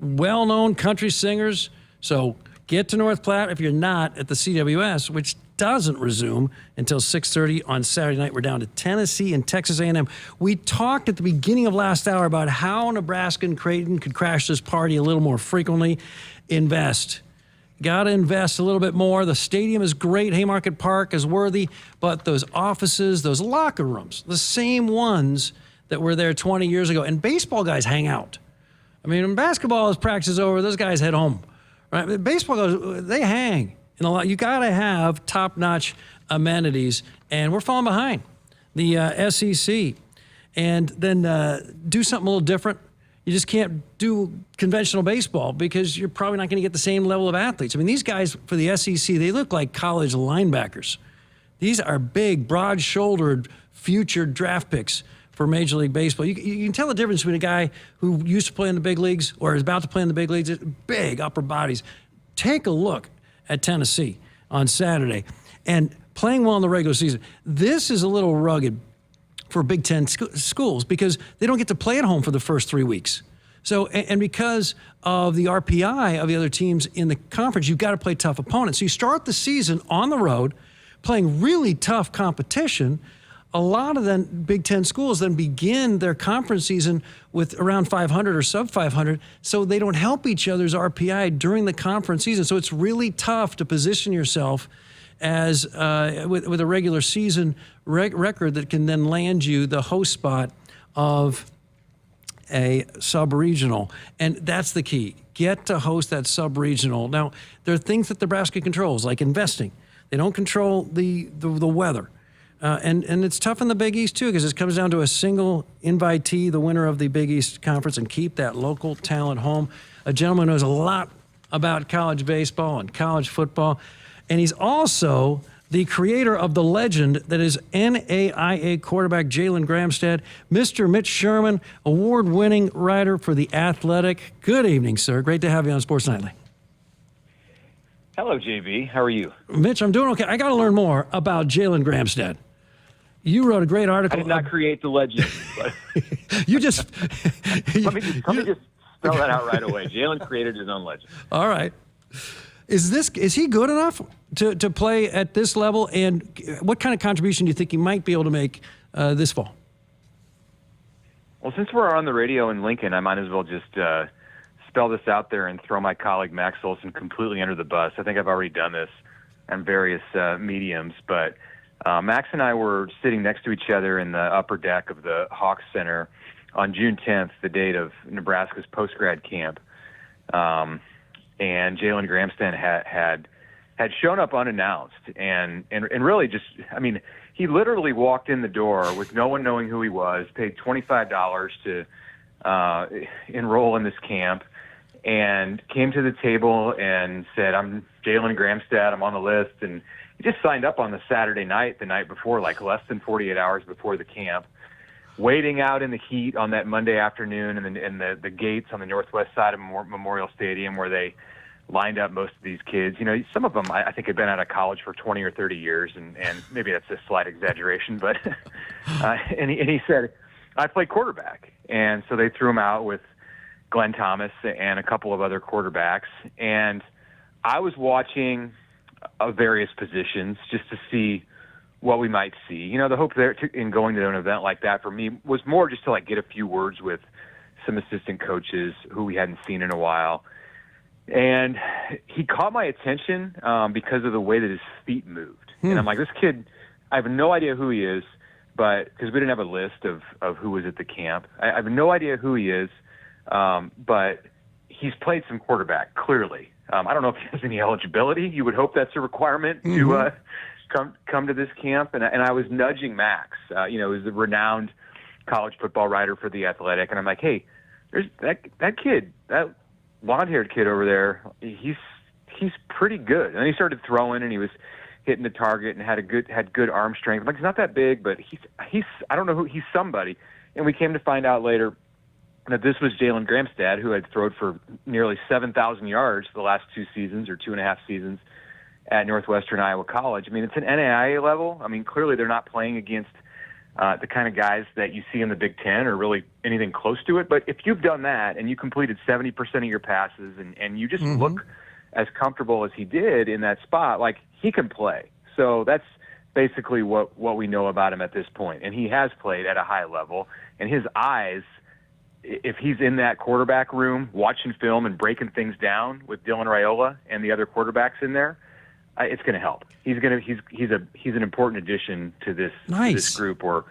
well-known country singers. So get to North Platte if you're not at the CWS, which doesn't resume until 6:30 on Saturday night. We're down to Tennessee and Texas A&M. We talked at the beginning of last hour about how Nebraska and Creighton could crash this party a little more frequently. Invest. Got to invest a little bit more. The stadium is great. Haymarket Park is worthy. But those offices, those locker rooms, the same ones that were there 20 years ago. And baseball guys hang out. I mean, when basketball is practice over, those guys head home. Right? Baseball guys, they hang. You got to have top-notch amenities. And we're falling behind the SEC. And then do something a little different. You just can't do conventional baseball because you're probably not going to get the same level of athletes. I mean, these guys for the SEC, they look like college linebackers. These are big, broad-shouldered, future draft picks for Major League Baseball. You can tell the difference between a guy who used to play in the big leagues or is about to play in the big leagues. Big upper bodies. Take a look at Tennessee on Saturday. And playing well in the regular season. This is a little rugged for Big Ten schools because they don't get to play at home for the first 3 weeks. So, and because of the RPI of the other teams in the conference, you've got to play tough opponents. So you start the season on the road, playing really tough competition, a lot of the Big Ten schools then begin their conference season with around 500 or sub 500, so they don't help each other's RPI during the conference season. So it's really tough to position yourself as with a regular season record that can then land you the host spot of a sub-regional. And that's the key. Get to host that sub-regional. Now, there are things that Nebraska controls, like investing. They don't control the weather. And it's tough in the Big East, too, because it comes down to a single invitee, the winner of the Big East Conference, and keep that local talent home. A gentleman who knows a lot about college baseball and college football. And he's also the creator of the legend that is NAIA quarterback Jalen Gramstad, Mr. Mitch Sherman, award-winning writer for The Athletic. Good evening, sir. Great to have you on Sports Nightly. Hello, JB. How are you? Mitch, I'm doing okay. I got to learn more about Jalen Gramstad. You wrote a great article. I did not create the legend. But you just... let me just spell that out right away. Jalen created his own legend. All right. Is he good enough to play at this level? And what kind of contribution do you think he might be able to make this fall? Well, since we're on the radio in Lincoln, I might as well just spell this out there and throw my colleague Max Olson completely under the bus. I think I've already done this on various mediums, but Max and I were sitting next to each other in the upper deck of the Hawks Center on June 10th, the date of Nebraska's post-grad camp. And Jalen Gramstad had shown up unannounced and really just, I mean, he literally walked in the door with no one knowing who he was, paid $25 to enroll in this camp, and came to the table and said, "I'm Jalen Gramstad, I'm on the list." And he just signed up on the Saturday night, the night before, like less than 48 hours before the camp, waiting out in the heat on that Monday afternoon in the gates on the northwest side of Memorial Stadium where they lined up most of these kids. You know, some of them I think had been out of college for 20 or 30 years, and maybe that's a slight exaggeration, but and he said, "I play quarterback." And so they threw him out with Glenn Thomas and a couple of other quarterbacks. And I was watching various positions just to see what we might see. You know, the hope there in going to an event like that for me was more just to like get a few words with some assistant coaches who we hadn't seen in a while. And he caught my attention because of the way that his feet moved. And I'm like, this kid, I have no idea who he is, but because we didn't have a list of who was at the camp. I have no idea who he is, but he's played some quarterback, clearly. I don't know if he has any eligibility. You would hope that's a requirement to come to this camp. And I was nudging Max, who's the renowned college football writer for The Athletic. And I'm like, hey, there's that kid, that blonde-haired kid over there, he's pretty good. And then he started throwing, and he was hitting the target and had good arm strength. I'm like, he's not that big, but he's I don't know who, he's somebody. And we came to find out later that this was Jalen Gramstad, who had thrown for nearly 7,000 yards the last 2 seasons or 2.5 seasons at Northwestern Iowa College. I mean, it's an NAIA level. I mean, clearly they're not playing against the kind of guys that you see in the Big Ten or really anything close to it. But if you've done that and you completed 70% of your passes and you just look as comfortable as he did in that spot, like, he can play. So that's basically what we know about him at this point. And he has played at a high level. And his eyes, if he's in that quarterback room watching film and breaking things down with Dylan Raiola and the other quarterbacks in there, it's going to help. He's an important addition to this group, or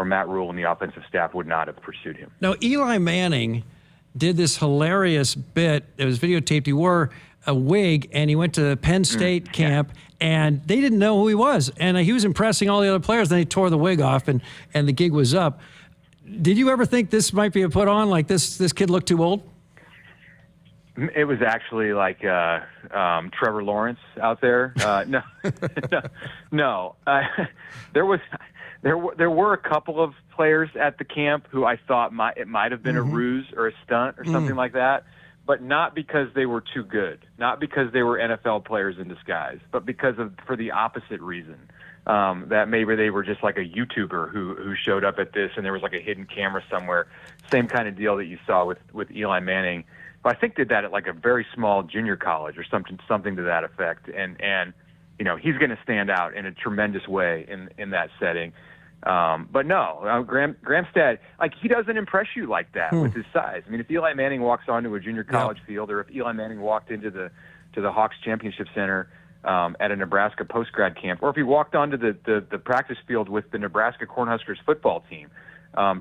Matt Rule and the offensive staff would not have pursued him. Now, Eli Manning did this hilarious bit. It was videotaped. He wore a wig, and he went to the Penn State camp, and they didn't know who he was. And he was impressing all the other players. Then he tore the wig off, and the gig was up. Did you ever think this might be a put-on, like this kid looked too old? It was actually like Trevor Lawrence out there. No. There were a couple of players at the camp who I thought it might have been a ruse or a stunt or something like that, but not because they were too good, not because they were NFL players in disguise, but for the opposite reason. That maybe they were just like a YouTuber who showed up at this, and there was like a hidden camera somewhere. Same kind of deal that you saw with Eli Manning. I think did that at like a very small junior college or something to that effect. And he's going to stand out in a tremendous way in that setting. But no, Gramstad, he doesn't impress you like that with his size. I mean, if Eli Manning walks onto a junior college field, or if Eli Manning walked into the Hawks Championship Center at a Nebraska post-grad camp, or if he walked onto the practice field with the Nebraska Cornhuskers football team,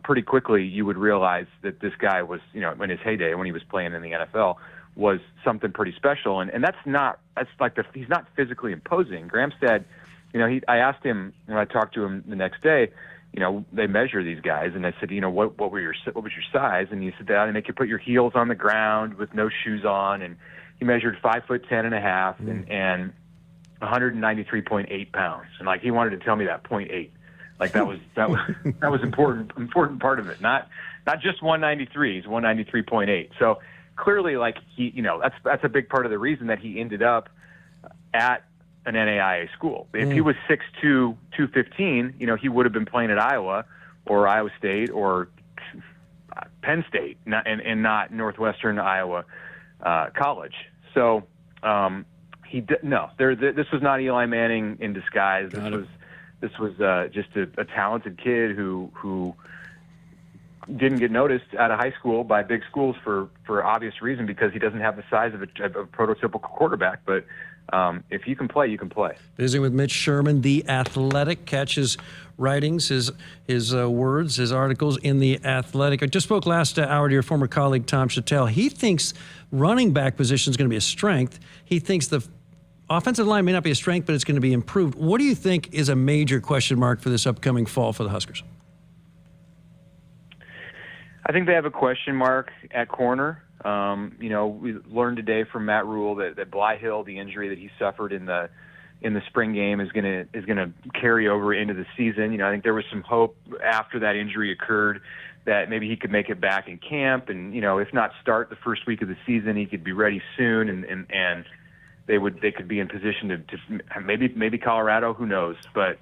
pretty quickly you would realize that this guy was, in his heyday when he was playing in the NFL, was something pretty special. And he's not physically imposing. Gramstad, I asked him when I talked to him the next day, they measure these guys, and I said, what was your size? And he said, they make you put your heels on the ground with no shoes on. And he measured 5'10.5" and 193.8 pounds. And he wanted to tell me that 0.8. That was important part of it. Not just 193. He's 193.8. So clearly, that's a big part of the reason that he ended up at an NAIA school. If he was 6'2", 215, he would have been playing at Iowa or Iowa State or Penn State, and not Northwestern Iowa College. So this was not Eli Manning in disguise. This was just a talented kid who didn't get noticed out of high school by big schools for obvious reason, because he doesn't have the size of a prototypical quarterback. But if you can play, you can play. Visiting with Mitch Sherman, The Athletic. Catch his writings, his words, his articles in The Athletic. I just spoke last hour to your former colleague, Tom Shatel. He thinks running back position is going to be a strength. He thinks the offensive line may not be a strength, but it's going to be improved. What do you think is a major question mark for this upcoming fall for the Huskers? I think they have a question mark at corner. We learned today from Matt Rule that Blyhill, the injury that he suffered in the spring game, is going to carry over into the season. I think there was some hope after that injury occurred that maybe he could make it back in camp, and if not start the first week of the season, he could be ready soon, and they could be in position to maybe Colorado, who knows, but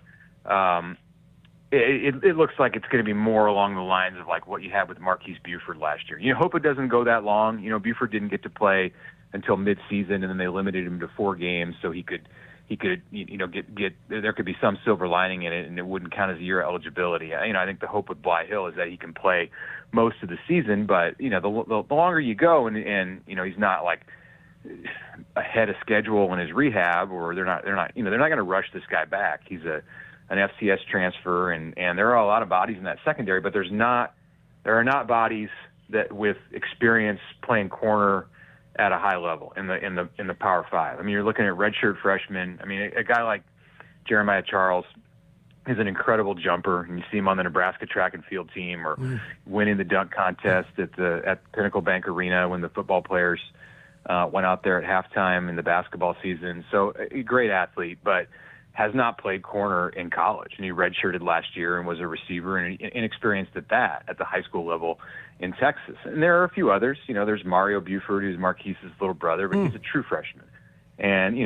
it looks like it's going to be more along the lines of what you had with Marquise Buford last year. Hope it doesn't go that long. Buford didn't get to play until mid-season, and then they limited him to 4 games, so he could get there could be some silver lining in it, and it wouldn't count as a year eligibility. I think the hope with Blyhill is that he can play most of the season, but the longer you go, and he's not ahead of schedule in his rehab, or they're not going to rush this guy back. He's an FCS transfer, and there are a lot of bodies in that secondary, but there are not bodies that with experience playing corner at a high level in the Power 5. I mean, you're looking at redshirt freshmen. I mean, a guy like Jeremiah Charles is an incredible jumper, and you see him on the Nebraska track and field team, or winning the dunk contest at Pinnacle Bank Arena when the football players went out there at halftime in the basketball season. So a great athlete, but has not played corner in college. And he redshirted last year and was a receiver and inexperienced at the high school level in Texas. And there are a few others. There's Mario Buford, who's Marquise's little brother, but he's a true freshman. And,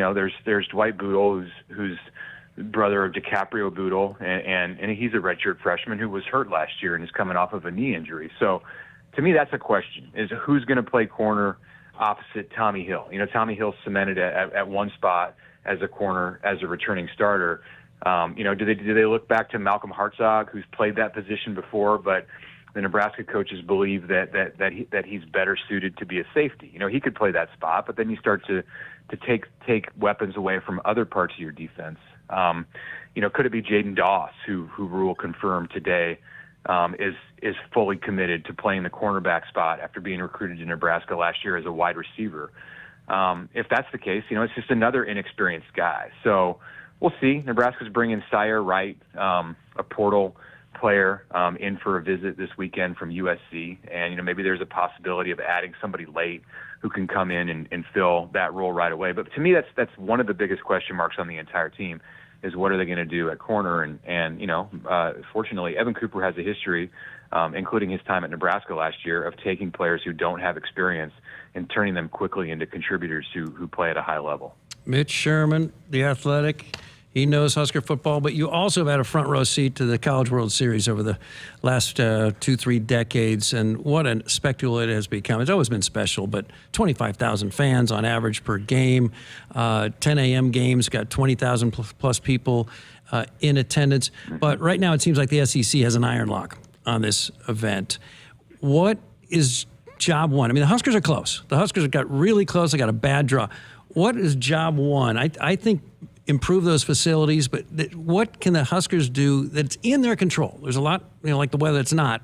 there's Dwight Boodle, who's brother of DiCaprio Boodle, and he's a redshirt freshman who was hurt last year and is coming off of a knee injury. So to me, that's a question, is who's going to play corner opposite Tommy Hill. Tommy Hill cemented at one spot as a corner, as a returning starter. Do they look back to Malcolm Hartzog, who's played that position before, but the Nebraska coaches believe that he's better suited to be a safety. He could play that spot, but then you start to take weapons away from other parts of your defense. Could it be Jaden Doss, who Rule confirmed today is fully committed to playing the cornerback spot after being recruited to Nebraska last year as a wide receiver? If that's the case, it's just another inexperienced guy. So we'll see. Nebraska's bringing Sire Wright, a portal player, in for a visit this weekend from USC. And, maybe there's a possibility of adding somebody late who can come in and fill that role right away. But to me, that's one of the biggest question marks on the entire team, is what are they going to do at corner? And fortunately, Evan Cooper has a history, including his time at Nebraska last year, of taking players who don't have experience and turning them quickly into contributors who play at a high level. Mitch Sherman, The Athletic. He knows Husker football, but you also have had a front row seat to the College World Series over the last 2-3 decades, and what a spectacle it has become. It's always been special, but 25,000 fans on average per game. 10 a.m. games got 20,000 plus people in attendance. But right now it seems like the SEC has an iron lock on this event. What is job one? I mean, the Huskers are close. The Huskers have got really close. They got a bad draw. What is job one? I think improve those facilities, but what can the Huskers do that's in their control? There's a lot, like the weather, it's not,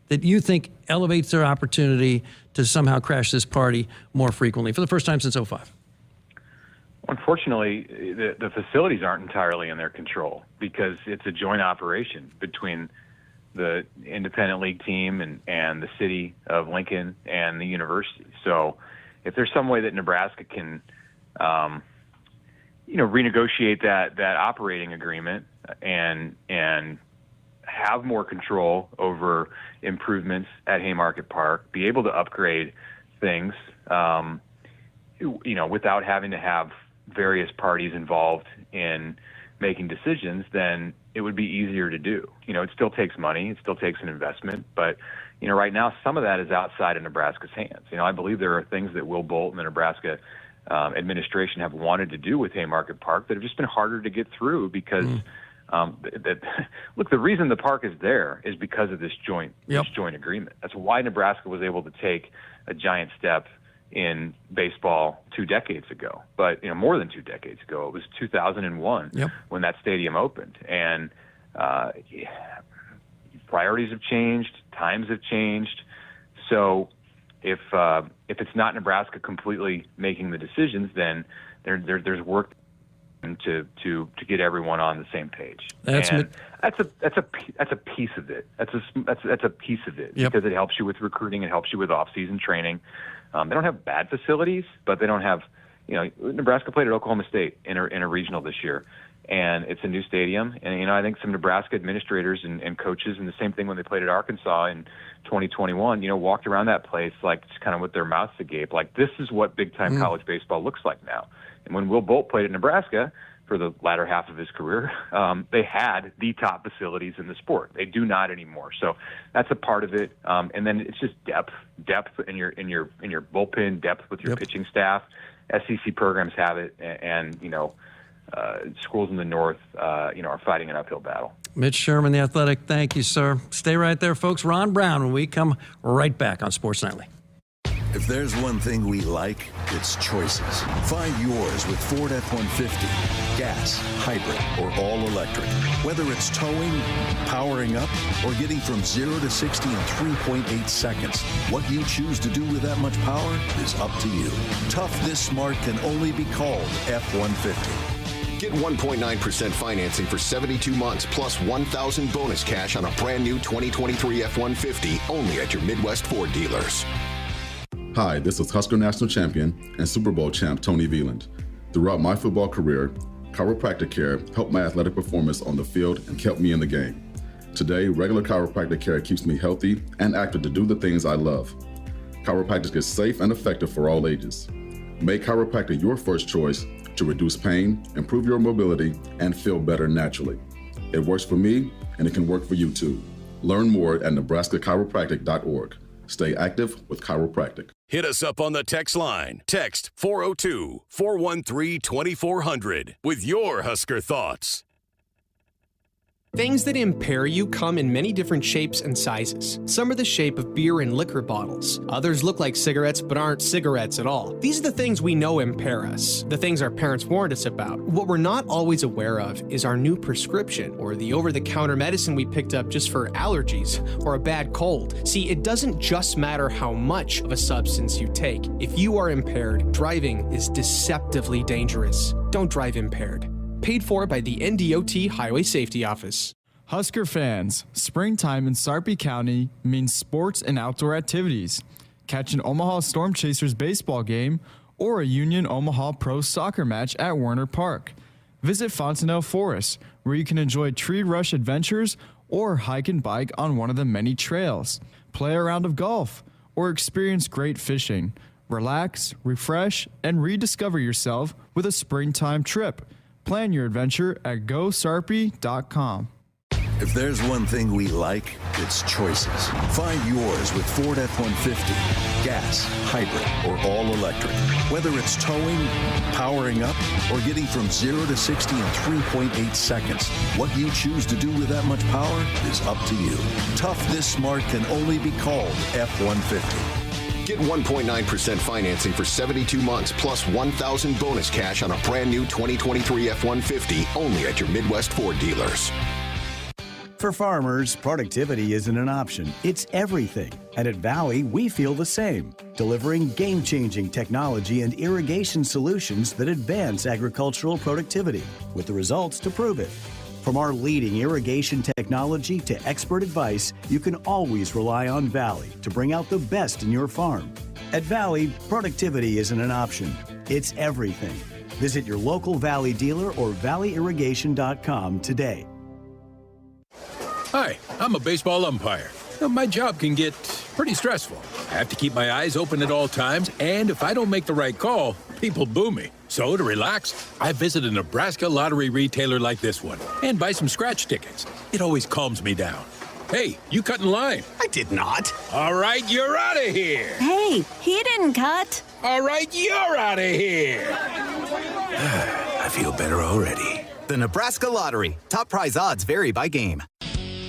that you think elevates their opportunity to somehow crash this party more frequently for the first time since 2005. Unfortunately, the facilities aren't entirely in their control because it's a joint operation between the independent league team and the city of Lincoln and the university. So if there's some way that Nebraska can renegotiate that operating agreement and have more control over improvements at Haymarket Park, be able to upgrade things, without having to have various parties involved in making decisions, then it would be easier to do. It still takes money, it still takes an investment, but right now some of that is outside of Nebraska's hands. I believe there are things that Will Bolt and the Nebraska administration have wanted to do with Haymarket Park that have just been harder to get through because, look, the reason the park is there is because of this joint agreement. That's why Nebraska was able to take a giant step in baseball 2 decades ago, but more than 2 decades ago. It was 2001 when that stadium opened, and priorities have changed, times have changed. So if it's not Nebraska completely making the decisions, then there's work to get everyone on the same page. That's a piece of it. That's a piece of it because it helps you with recruiting, it helps you with off-season training. They don't have bad facilities, but they don't have. Nebraska played at Oklahoma State in a regional this year, and it's a new stadium. And I think some Nebraska administrators and coaches, and the same thing when they played at Arkansas in 2021, walked around that place like just kind of with their mouths agape, like this is what big-time college baseball looks like now. And when Will Bolt played at Nebraska for the latter half of his career, they had the top facilities in the sport. They do not anymore. So that's a part of it. And then it's just depth in your bullpen, depth with your pitching staff. SEC programs have it, and schools in the North, are fighting an uphill battle. Mitch Sherman, The Athletic. Thank you, sir. Stay right there, folks. Ron Brown when we come right back on Sports Nightly. If there's one thing we like, it's choices. Find yours with Ford F-150. Gas, hybrid, or all electric. Whether it's towing, powering up, or getting from 0 to 60 in 3.8 seconds, what you choose to do with that much power is up to you. Tough this smart can only be called F-150. Get 1.9% financing for 72 months plus $1,000 bonus cash on a brand new 2023 F-150 only at your Midwest Ford dealers. Hi, this is Husker National Champion and Super Bowl champ Tony Veland. Throughout my football career, chiropractic care helped my athletic performance on the field and kept me in the game. Today, regular chiropractic care keeps me healthy and active to do the things I love. Chiropractic is safe and effective for all ages. Make chiropractic your first choice to reduce pain, improve your mobility, and feel better naturally. It works for me, and it can work for you too. Learn more at nebraskachiropractic.org. Stay active with chiropractic. Hit us up on the text line. Text 402-413-2400 with your Husker thoughts. Things that impair you come in many different shapes and sizes. Some are the shape of beer and liquor bottles. Others look like cigarettes but aren't cigarettes at all. These are the things we know impair us, the things our parents warned us about. What we're not always aware of is our new prescription or the over-the-counter medicine we picked up just for allergies or a bad cold. See, it doesn't just matter how much of a substance you take. If you are impaired, driving is deceptively dangerous. Don't drive impaired. Paid for by the NDOT Highway Safety Office. Husker fans, springtime in Sarpy County means sports and outdoor activities. Catch an Omaha Storm Chasers baseball game or a Union Omaha Pro soccer match at Werner Park. Visit Fontenelle Forest, where you can enjoy tree rush adventures or hike and bike on one of the many trails. Play a round of golf or experience great fishing. Relax, refresh, and rediscover yourself with a springtime trip. Plan your adventure at GoSarpy.com. If there's one thing we like, it's choices. Find yours with Ford F-150. Gas, hybrid, or all electric. Whether it's towing, powering up, or getting from 0 to 60 in 3.8 seconds, what you choose to do with that much power is up to you. Tough this smart can only be called F-150. Get 1.9% financing for 72 months plus $1,000 bonus cash on a brand new 2023 F-150 only at your Midwest Ford dealers. For farmers, productivity isn't an option, it's everything. And at Valley, we feel the same, delivering game-changing technology and irrigation solutions that advance agricultural productivity, with the results to prove it. From our leading irrigation technology to expert advice, you can always rely on Valley to bring out the best in your farm. At Valley, productivity isn't an option, it's everything. Visit your local Valley dealer or valleyirrigation.com today. Hi, I'm a baseball umpire. My job can get pretty stressful. I have to keep my eyes open at all times, and if I don't make the right call, people boo me. So to relax, I visit a Nebraska lottery retailer like this one and buy some scratch tickets. It always calms me down. Hey, you cut in line. I did not. All right, you're out of here. Hey, he didn't cut. All right, you're out of here. I feel better already. The Nebraska Lottery. Top prize odds vary by game.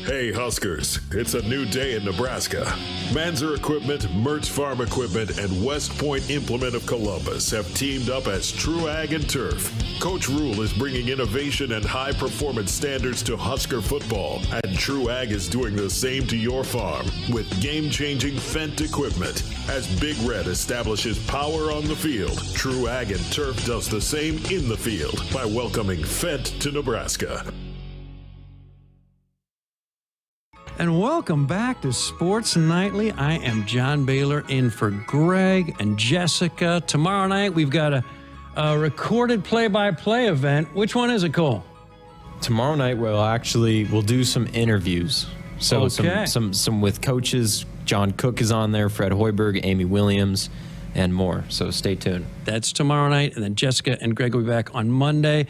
Hey Huskers, it's a new day in Nebraska. Manzer Equipment, Mertz Farm Equipment, and West Point Implement of Columbus have teamed up as True Ag and Turf. Coach Rule is bringing innovation and high-performance standards to Husker football, and True Ag is doing the same to your farm with game-changing Fendt equipment. As Big Red establishes power on the field, True Ag and Turf does the same in the field by welcoming Fendt to Nebraska. And welcome back to Sports Nightly. I am John Baylor in for Greg and Jessica. Tomorrow night we've got a recorded play-by-play event. Which one is it, Cole? Tomorrow night we'll do some interviews. So Okay. some with coaches. John Cook is on there, Fred Hoiberg, Amy Williams, and more. So stay tuned. That's tomorrow night, and then Jessica and Greg will be back on Monday.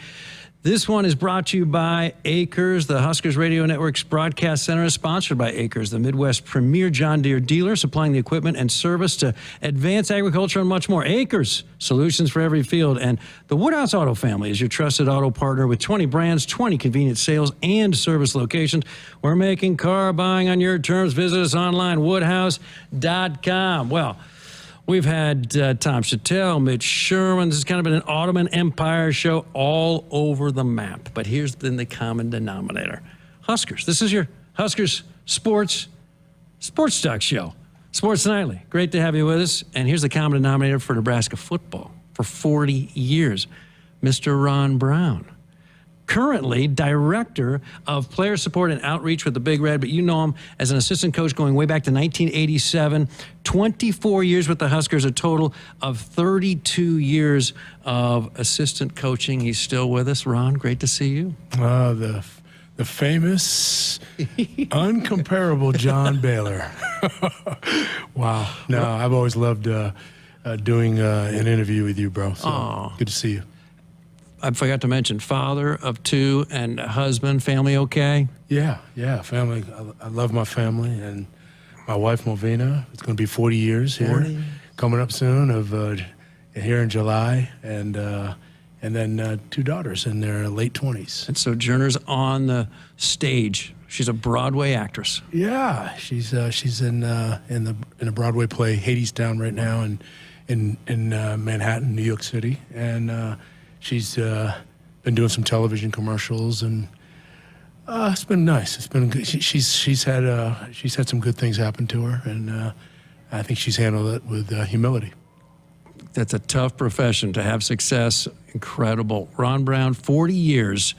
This one is brought to you by Akrs. The Huskers Radio Network's broadcast center is sponsored by Akrs, the Midwest premier John Deere dealer, supplying the equipment and service to advance agriculture and much more. Akrs, solutions for every field. And the Woodhouse Auto family is your trusted auto partner with 20 brands, 20 convenient sales and service locations. We're making car buying on your terms. Visit us online, woodhouse.com. Well, we've had Tom Shatel, Mitch, Sherman. This has kind of been an Ottoman Empire show all over the map. But here's been the common denominator. Huskers. This is your Huskers Sports Talk show. Sports Nightly. Great to have you with us. And here's the common denominator for Nebraska football for 40 years. Mr. Ron Brown. Currently director of player support and outreach with the Big Red, but you know him as an assistant coach going way back to 1987. 24 years with the Huskers, a total of 32 years of assistant coaching. He's still with us. Ron, great to see you. The famous, uncomparable John Baylor. Wow. No, I've always loved doing an interview with you, bro. So good to see you. I forgot to mention, father of two and a husband, family okay? Yeah, family. I love my family and my wife, Movina. It's going to be 40 years here, coming up soon here in July, and then two daughters in their late 20s. And Sojourner's on the stage. She's a Broadway actress. Yeah, she's in a Broadway play, Hadestown, right now, in Manhattan, New York City, and. She's been doing some television commercials, and it's been nice. It's been good. She's had some good things happen to her, and I think she's handled it with humility. That's a tough profession to have success. Incredible. Ron Brown, 40 years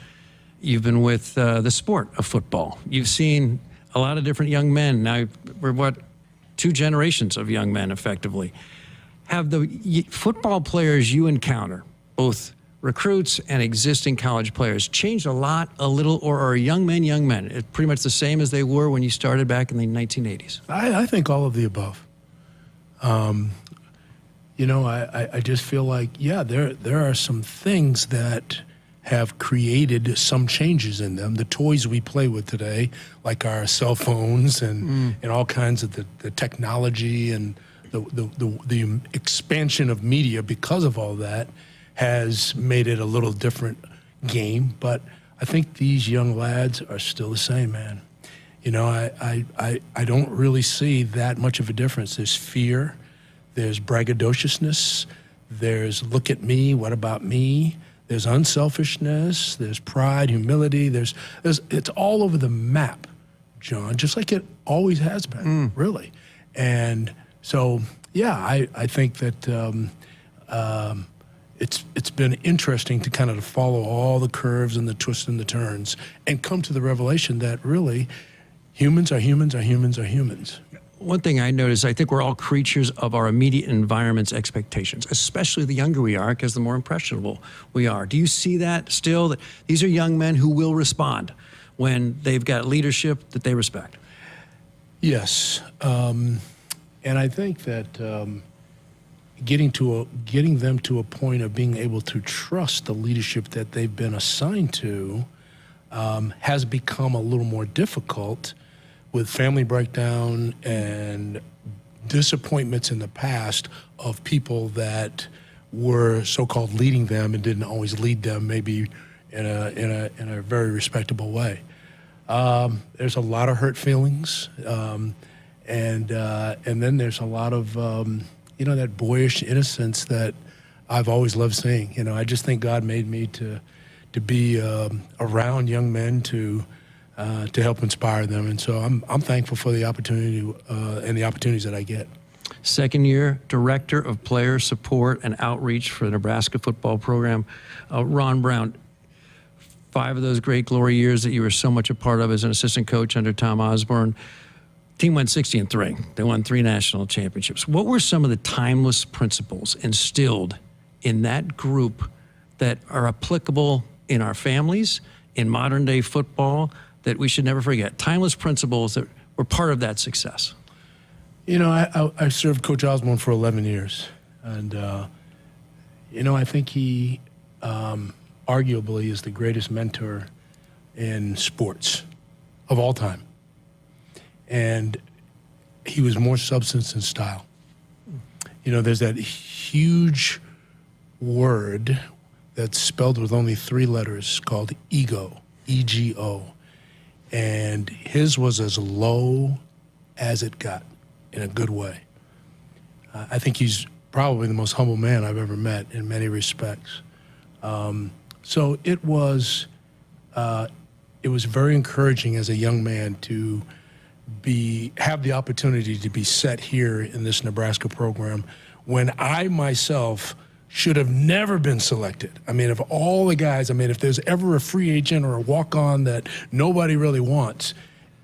you've been with the sport of football. You've seen a lot of different young men. Now we're two generations of young men, effectively. Have the football players you encounter, both recruits and existing college players, changed a little, or are young men? It's pretty much the same as they were when you started back in the 1980s? I think all of the above. I just feel like, there are some things that have created some changes in them. The toys we play with today, like our cell phones and all kinds of the technology and the expansion of media because of all that, has made it a little different game. But I think these young lads are still the same, man. You know, I don't really see that much of a difference. There's fear, there's braggadociousness, there's look at me, what about me? There's unselfishness, there's pride, humility, it's all over the map, John, just like it always has been, really. And so, yeah, I think that it's been interesting to kind of follow all the curves and the twists and the turns and come to the revelation that really humans are humans are humans are humans. One thing I noticed, I think we're all creatures of our immediate environment's expectations, especially the younger we are, because the more impressionable we are. Do you see that still, that these are young men who will respond when they've got leadership that they respect? Yes. And I think that getting them to a point of being able to trust the leadership that they've been assigned to has become a little more difficult with family breakdown and disappointments in the past of people that were so-called leading them and didn't always lead them maybe in a very respectable way. There's a lot of hurt feelings, and then there's a lot of that boyish innocence that I've always loved seeing. You know, I just think God made me to be around young men to help inspire them, and so I'm thankful for the opportunity and the opportunities that I get. Second-year Director of Player Support and Outreach for the Nebraska football program, Ron Brown. 5 of those great glory years that you were so much a part of as an assistant coach under Tom Osborne. Team went 60-3. They won 3 national championships. What were some of the timeless principles instilled in that group that are applicable in our families, in modern-day football, that we should never forget? Timeless principles that were part of that success. You know, I served Coach Osborne for 11 years. And, I think he arguably is the greatest mentor in sports of all time. And he was more substance than style. You know, there's that huge word that's spelled with only 3 letters called ego, E-G-O. And his was as low as it got, in a good way. I think he's probably the most humble man I've ever met in many respects. So it was very encouraging as a young man to have the opportunity to be set here in this Nebraska program when I myself should have never been selected. I mean, of all the guys, if there's ever a free agent or a walk-on that nobody really wants,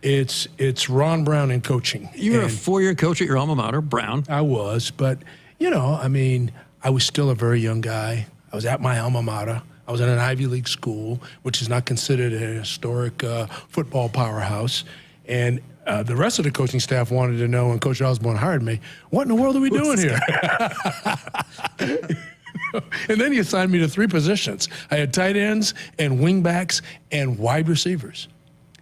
it's Ron Brown in coaching. You were a 4-year coach at your alma mater, Brown. I was, but, I was still a very young guy. I was at my alma mater. I was in an Ivy League school, which is not considered a historic football powerhouse. And the rest of the coaching staff wanted to know when Coach Osborne hired me, what in the world are we doing here? And then he assigned me to 3 positions. I had tight ends and wingbacks and wide receivers.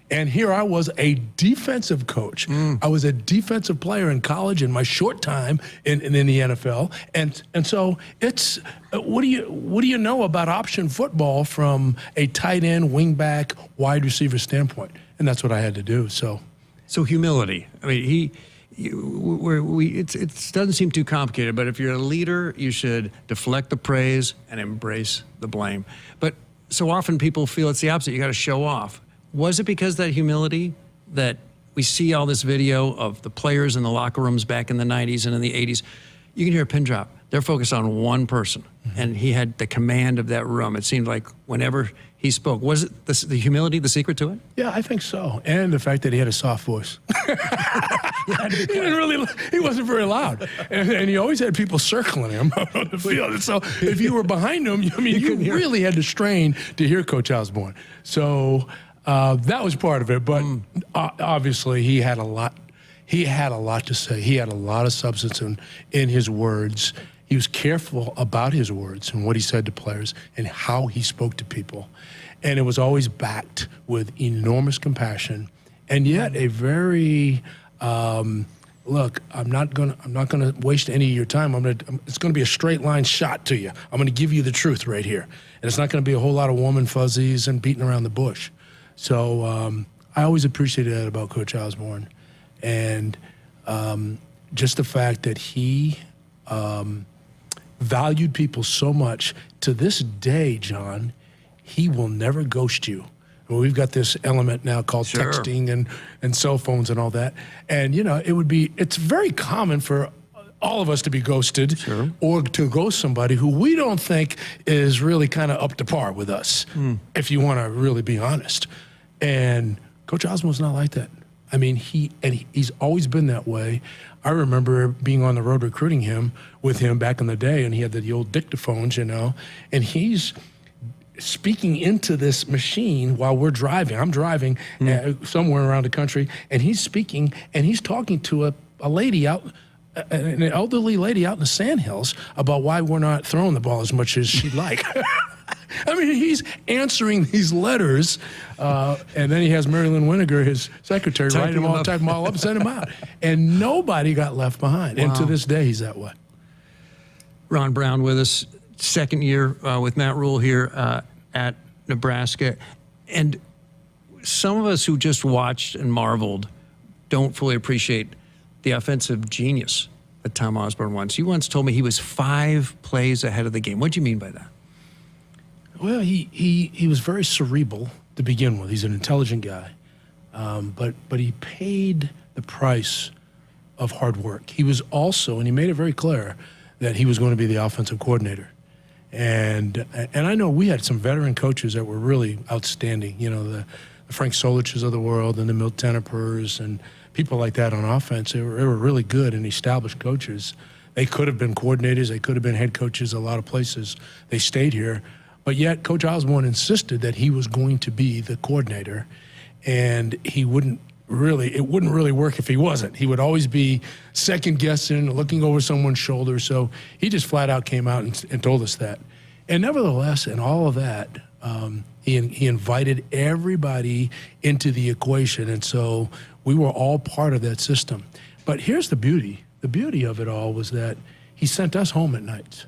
And here I was, a defensive coach. I was a defensive player in college in my short time in the NFL. And so it's what do you know about option football from a tight end, wingback, wide receiver standpoint? And that's what I had to do. So humility. I mean, it doesn't seem too complicated, but if you're a leader, you should deflect the praise and embrace the blame. But so often people feel it's the opposite. You got to show off. Was it because of that humility that we see all this video of the players in the locker rooms back in the 90s and in the 80s? You can hear a pin drop. They're focused on one person, and he had the command of that room. It seemed like whenever he spoke. Was it the humility the secret to it? Yeah, I think so. And the fact that he had a soft voice. He wasn't very loud. And he always had people circling him on the field. And so if you were behind him, you really had to strain to hear Coach Osborne. So that was part of it. But obviously he had a lot to say. He had a lot of substance in his words. He was careful about his words and what he said to players and how he spoke to people. And it was always backed with enormous compassion and yet a very, look, I'm not gonna waste any of your time. It's gonna be a straight line shot to you. I'm gonna give you the truth right here. And it's not gonna be a whole lot of woman fuzzies and beating around the bush. So I always appreciated that about Coach Osborne. And just the fact that he valued people so much. To this day, John, he will never ghost you. Well, we've got this element now called texting and cell phones and all that. And, it's very common for all of us to be ghosted or to ghost somebody who we don't think is really kind of up to par with us, if you want to really be honest. And Coach Osborne's not like that. I mean, he's always been that way. I remember being on the road recruiting with him back in the day, and he had the old dictaphones, and he's speaking into this machine while we're driving. I'm driving somewhere around the country, and he's speaking, and he's talking to a lady out, an elderly lady out in the Sandhills about why we're not throwing the ball as much as she'd like. I mean, he's answering these letters, and then he has Marilyn Winiger, his secretary, write them all, type them all up, and send them out. And nobody got left behind. Wow. And to this day, he's that way. Ron Brown with us, second year with Matt Rule here at Nebraska. And some of us who just watched and marveled don't fully appreciate the offensive genius that Tom Osborne once. You once told me he was 5 plays ahead of the game. What do you mean by that? Well, he was very cerebral to begin with. He's an intelligent guy, but he paid the price of hard work. He was also, and he made it very clear, that he was going to be the offensive coordinator. And I know we had some veteran coaches that were really outstanding. The Frank Soliches of the world and the Milt Tenopers and people like that on offense. They were really good and established coaches. They could have been coordinators. They could have been head coaches a lot of places. They stayed here. But yet Coach Osborne insisted that he was going to be the coordinator, and it wouldn't really work if he wasn't. He would always be second-guessing, looking over someone's shoulder. So he just flat out came out and told us that. And nevertheless, in all of that, he invited everybody into the equation, and so we were all part of that system. But here's the beauty. The beauty of it all was that he sent us home at night,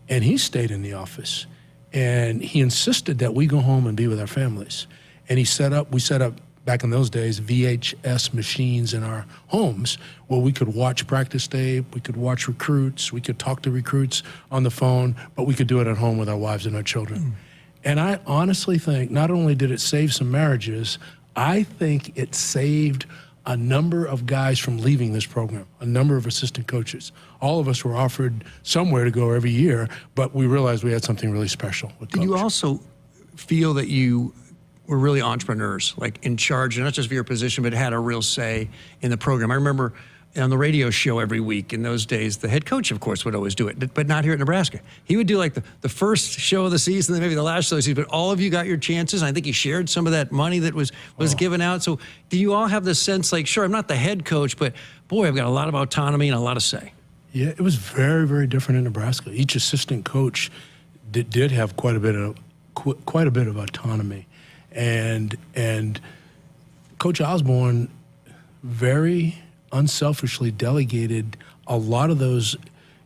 and he stayed in the office. And he insisted that we go home and be with our families. And we set up, back in those days, VHS machines in our homes where we could watch practice tape, we could watch recruits, we could talk to recruits on the phone, but we could do it at home with our wives and our children. And I honestly think not only did it save some marriages, I think it saved a number of guys from leaving this program, a number of assistant coaches. All of us were offered somewhere to go every year, but we realized we had something really special with Coach. Did you also feel that you were really entrepreneurs, like in charge, not just of your position, but had a real say in the program? I remember on the radio show every week in those days, the head coach, of course, would always do it, but not here at Nebraska. He would do like the first show of the season, then maybe the last show of the season, but all of you got your chances. I think he shared some of that money that was given out. So do you all have this sense like, sure, I'm not the head coach, but boy, I've got a lot of autonomy and a lot of say? Yeah, it was very, very different in Nebraska. Each assistant coach did have quite a bit of autonomy. And Coach Osborne very unselfishly delegated a lot of those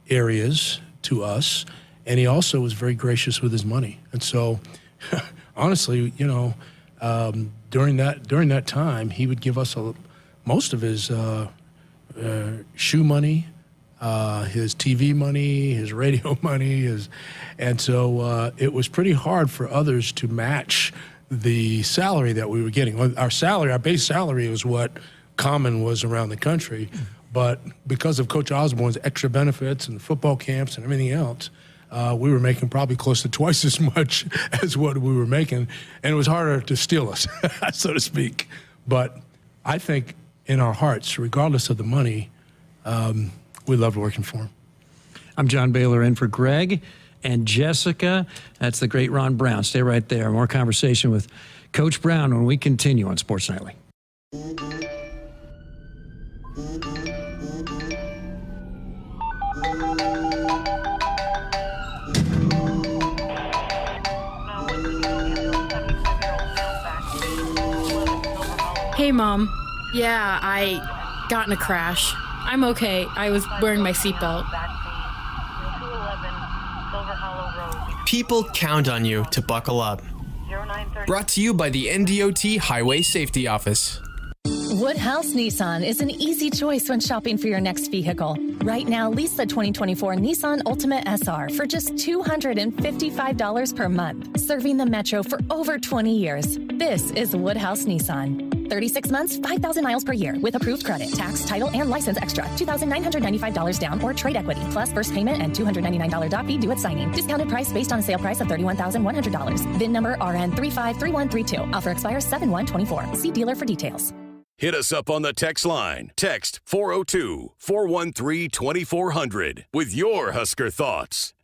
areas to us, and he also was very gracious with his money. And so, honestly, during that time, he would give us most of his shoe money, his TV money, his radio money, and so it was pretty hard for others to match the salary that we were getting. Our base salary was what common was around the country, but because of Coach Osborne's extra benefits and football camps and everything else, we were making probably close to twice as much as what we were making, and it was harder to steal us, so to speak. But I think in our hearts, regardless of the money, we loved working for him. I'm John Baylor in for Greg and Jessica. That's the great Ron Brown. Stay right there. More conversation with Coach Brown when we continue on Sports Nightly. Hey, Mom. Yeah, I got in a crash. I'm okay. I was wearing my seatbelt. People count on you to buckle up. Brought to you by the NDOT Highway Safety Office. Woodhouse Nissan is an easy choice when shopping for your next vehicle. Right now, lease the 2024 Nissan Ultimate SR for just $255 per month, serving the Metro for over 20 years. This is Woodhouse Nissan. 36 months, 5,000 miles per year with approved credit, tax, title, and license extra. $2,995 down or trade equity, plus first payment and $299 doc fee due at signing. Discounted price based on sale price of $31,100. VIN number RN353132. Offer expires 7/1/24. See dealer for details. Hit us up on the text line. Text 402-413-2400 with your Husker thoughts.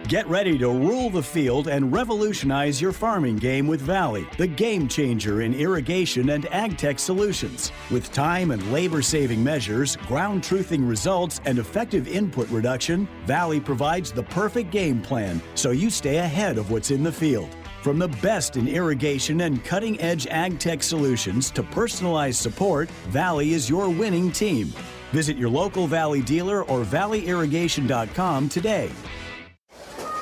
Get ready to rule the field and revolutionize your farming game with Valley, the game changer in irrigation and ag tech solutions. With time and labor-saving measures, ground-truthing results, and effective input reduction, Valley provides the perfect game plan so you stay ahead of what's in the field. From the best in irrigation and cutting-edge ag tech solutions to personalized support, Valley is your winning team. Visit your local Valley dealer or valleyirrigation.com today.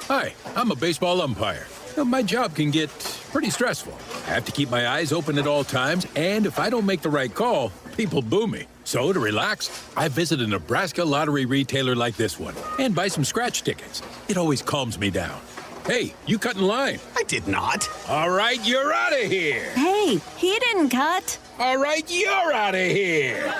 Hi, I'm a baseball umpire. My job can get pretty stressful. I have to keep my eyes open at all times, and if I don't make the right call, people boo me. So to relax, I visit a Nebraska lottery retailer like this one and buy some scratch tickets. It always calms me down. Hey, you cut in line. I did not. All right, you're out of here. Hey, he didn't cut. All right, you're out of here.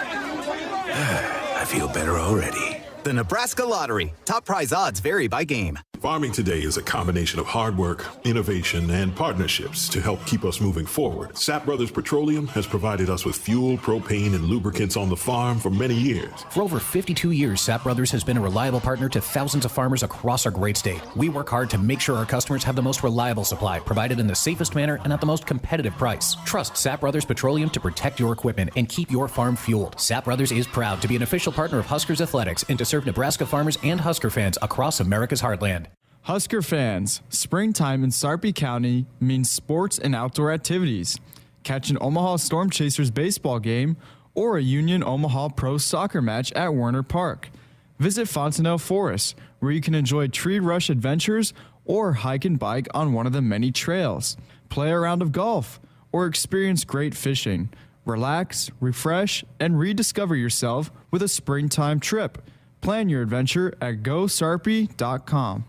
I feel better already. The Nebraska Lottery. Top prize odds vary by game. Farming today is a combination of hard work, innovation, and partnerships to help keep us moving forward. Sapp Brothers Petroleum has provided us with fuel, propane, and lubricants on the farm for many years. For over 52 years, Sapp Brothers has been a reliable partner to thousands of farmers across our great state. We work hard to make sure our customers have the most reliable supply, provided in the safest manner and at the most competitive price. Trust Sapp Brothers Petroleum to protect your equipment and keep your farm fueled. Sapp Brothers is proud to be an official partner of Huskers Athletics and to serve Nebraska farmers and Husker fans across America's heartland. Husker fans, springtime in Sarpy County means sports and outdoor activities. Catch an Omaha Storm Chasers baseball game or a Union Omaha Pro soccer match at Werner Park. Visit Fontenelle Forest, where you can enjoy tree rush adventures or hike and bike on one of the many trails. Play a round of golf or experience great fishing. Relax, refresh, and rediscover yourself with a springtime trip. Plan your adventure at GoSarpy.com.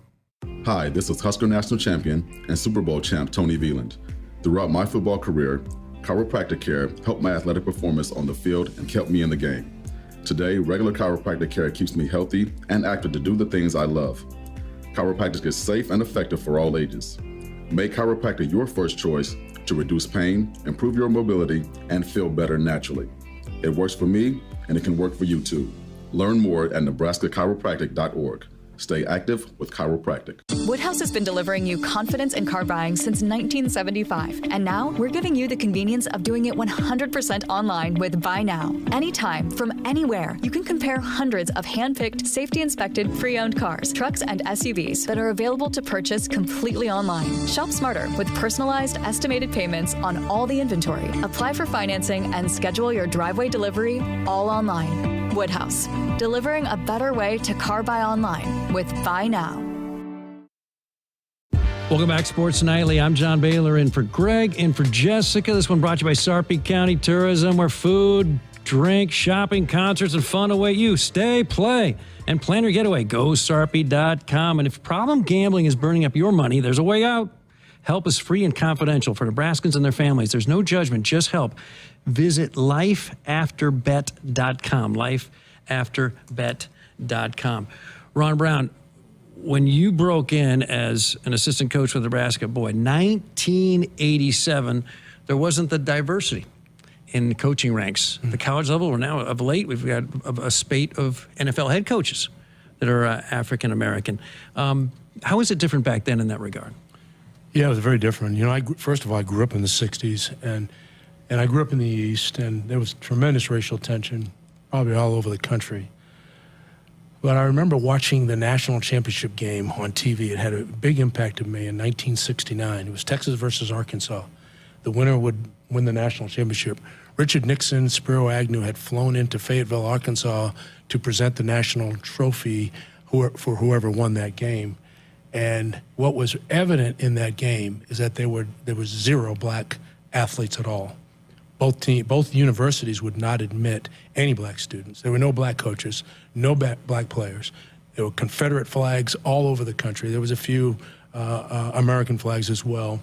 Hi, this is Husker National Champion and Super Bowl champ Tony Veland. Throughout my football career, chiropractic care helped my athletic performance on the field and kept me in the game. Today, regular chiropractic care keeps me healthy and active to do the things I love. Chiropractic is safe and effective for all ages. Make chiropractic your first choice to reduce pain, improve your mobility, and feel better naturally. It works for me, and it can work for you too. Learn more at nebraska-chiropractic.org. Stay active with chiropractic. Woodhouse has been delivering you confidence in car buying since 1975. And now we're giving you the convenience of doing it 100% online with Buy Now. Anytime, from anywhere, you can compare hundreds of hand-picked, safety-inspected, pre-owned cars, trucks, and SUVs that are available to purchase completely online. Shop smarter with personalized, estimated payments on all the inventory. Apply for financing and schedule your driveway delivery all online. Woodhouse, delivering a better way to car buy online with Buy Now. Welcome back, Sports Nightly. I'm John Baylor in for Greg, in for Jessica. This one brought to you by Sarpy County Tourism, where food, drink, shopping, concerts, and fun await you. Stay, play, and plan your getaway. GoSarpy.com. And if problem gambling is burning up your money, there's a way out. Help is free and confidential for Nebraskans and their families. There's no judgment, just help. Visit lifeafterbet.com, lifeafterbet.com. Ron Brown, when you broke in as an assistant coach with Nebraska, 1987, there wasn't the diversity in the coaching ranks. The college level, we're now, of late, we've got a spate of NFL head coaches that are African-American. How was it different back then in that regard? Yeah, it was very different. You know, first of all, I grew up in the 60s, and I grew up in the East, and there was tremendous racial tension, probably all over the country. But I remember watching the national championship game on TV. It had a big impact on me in 1969. It was Texas versus Arkansas. the winner would win the national championship. Richard Nixon, Spiro Agnew had flown into Fayetteville, Arkansas to present the national trophy for whoever won that game. And what was evident in that game is that there was 0 black athletes at all. Both universities would not admit any black students. There were no black coaches, no black players. There were Confederate flags all over the country. There was a few American flags as well.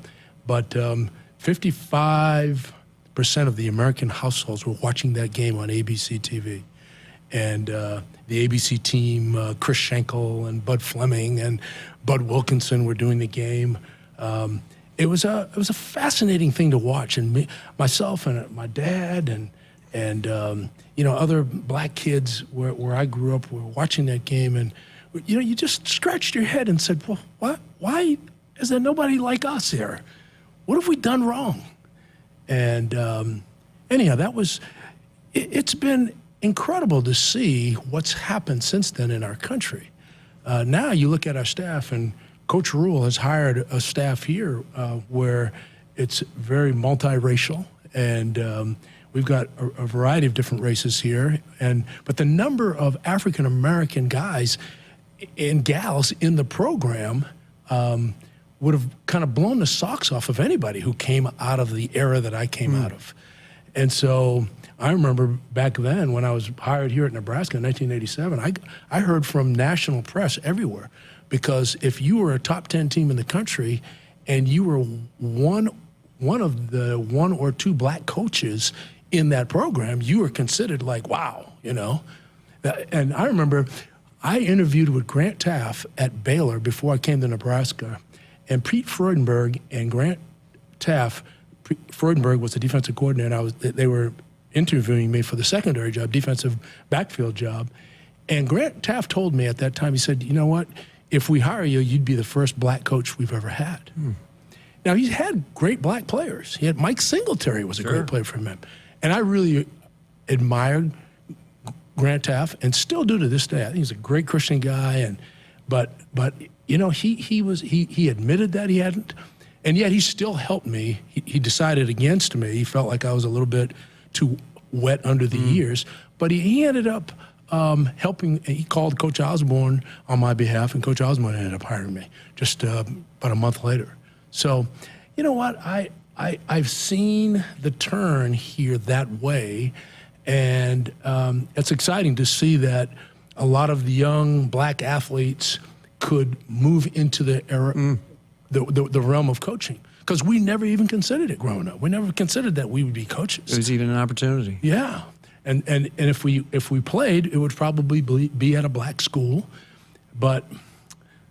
But 55% of the American households were watching that game on ABC TV. And the ABC team, Chris Schenkel and Bud Fleming and Bud Wilkinson were doing the game. It was a fascinating thing to watch, and myself and my dad and other black kids where I grew up were watching that game, and you just scratched your head and said, well, why is there nobody like us here? What have we done wrong? And anyhow, it's been incredible to see what's happened since then in our country. Now you look at our staff, and Coach Rule has hired a staff here where it's very multiracial, and we've got a variety of different races here. But the number of African American guys and gals in the program would have kind of blown the socks off of anybody who came out of the era that I came out of. And so I remember back then when I was hired here at Nebraska in 1987, I heard from national press everywhere, because if you were a top 10 team in the country and you were one of the 1 or 2 black coaches in that program, you were considered like, wow, And I remember I interviewed with Grant Taft at Baylor before I came to Nebraska, and Pete Freudenberg and Grant Taft, Freudenberg was the defensive coordinator. They were interviewing me for the secondary job, defensive backfield job. And Grant Taft told me at that time, he said, you know what, if we hire you, you'd be the first black coach we've ever had. Now, he's had great black players. He had Mike Singletary was a great player for him. And I really admired Grant Taft and still do to this day. I think he's a great Christian guy. But he admitted that he hadn't. And yet he still helped me. He decided against me. He felt like I was a little bit too wet under the ears. But he ended up helping. He called Coach Osborne on my behalf, and Coach Osborne ended up hiring me just about a month later. So, you know what? I've seen the turn here that way, and it's exciting to see that a lot of the young black athletes could move into the era, the realm of coaching, because we never even considered it growing up. We never considered that we would be coaches. It was even an opportunity. Yeah, and if we played, it would probably be at a black school, but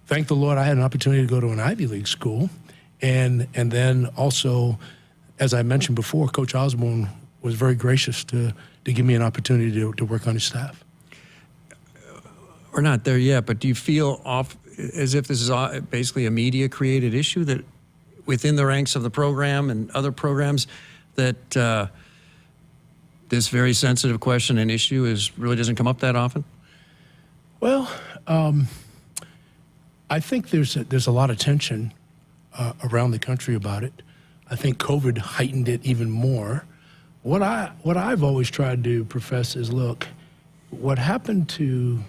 thank the Lord I had an opportunity to go to an Ivy League school, and then also, as I mentioned before, Coach Osborne was very gracious to give me an opportunity to work on his staff. We're not there yet, but do you feel as if this is basically a media-created issue that within the ranks of the program and other programs that this very sensitive question and issue really doesn't come up that often? Well, I think there's a lot of tension around the country about it. I think COVID heightened it even more. What I've always tried to profess is, look, what happened to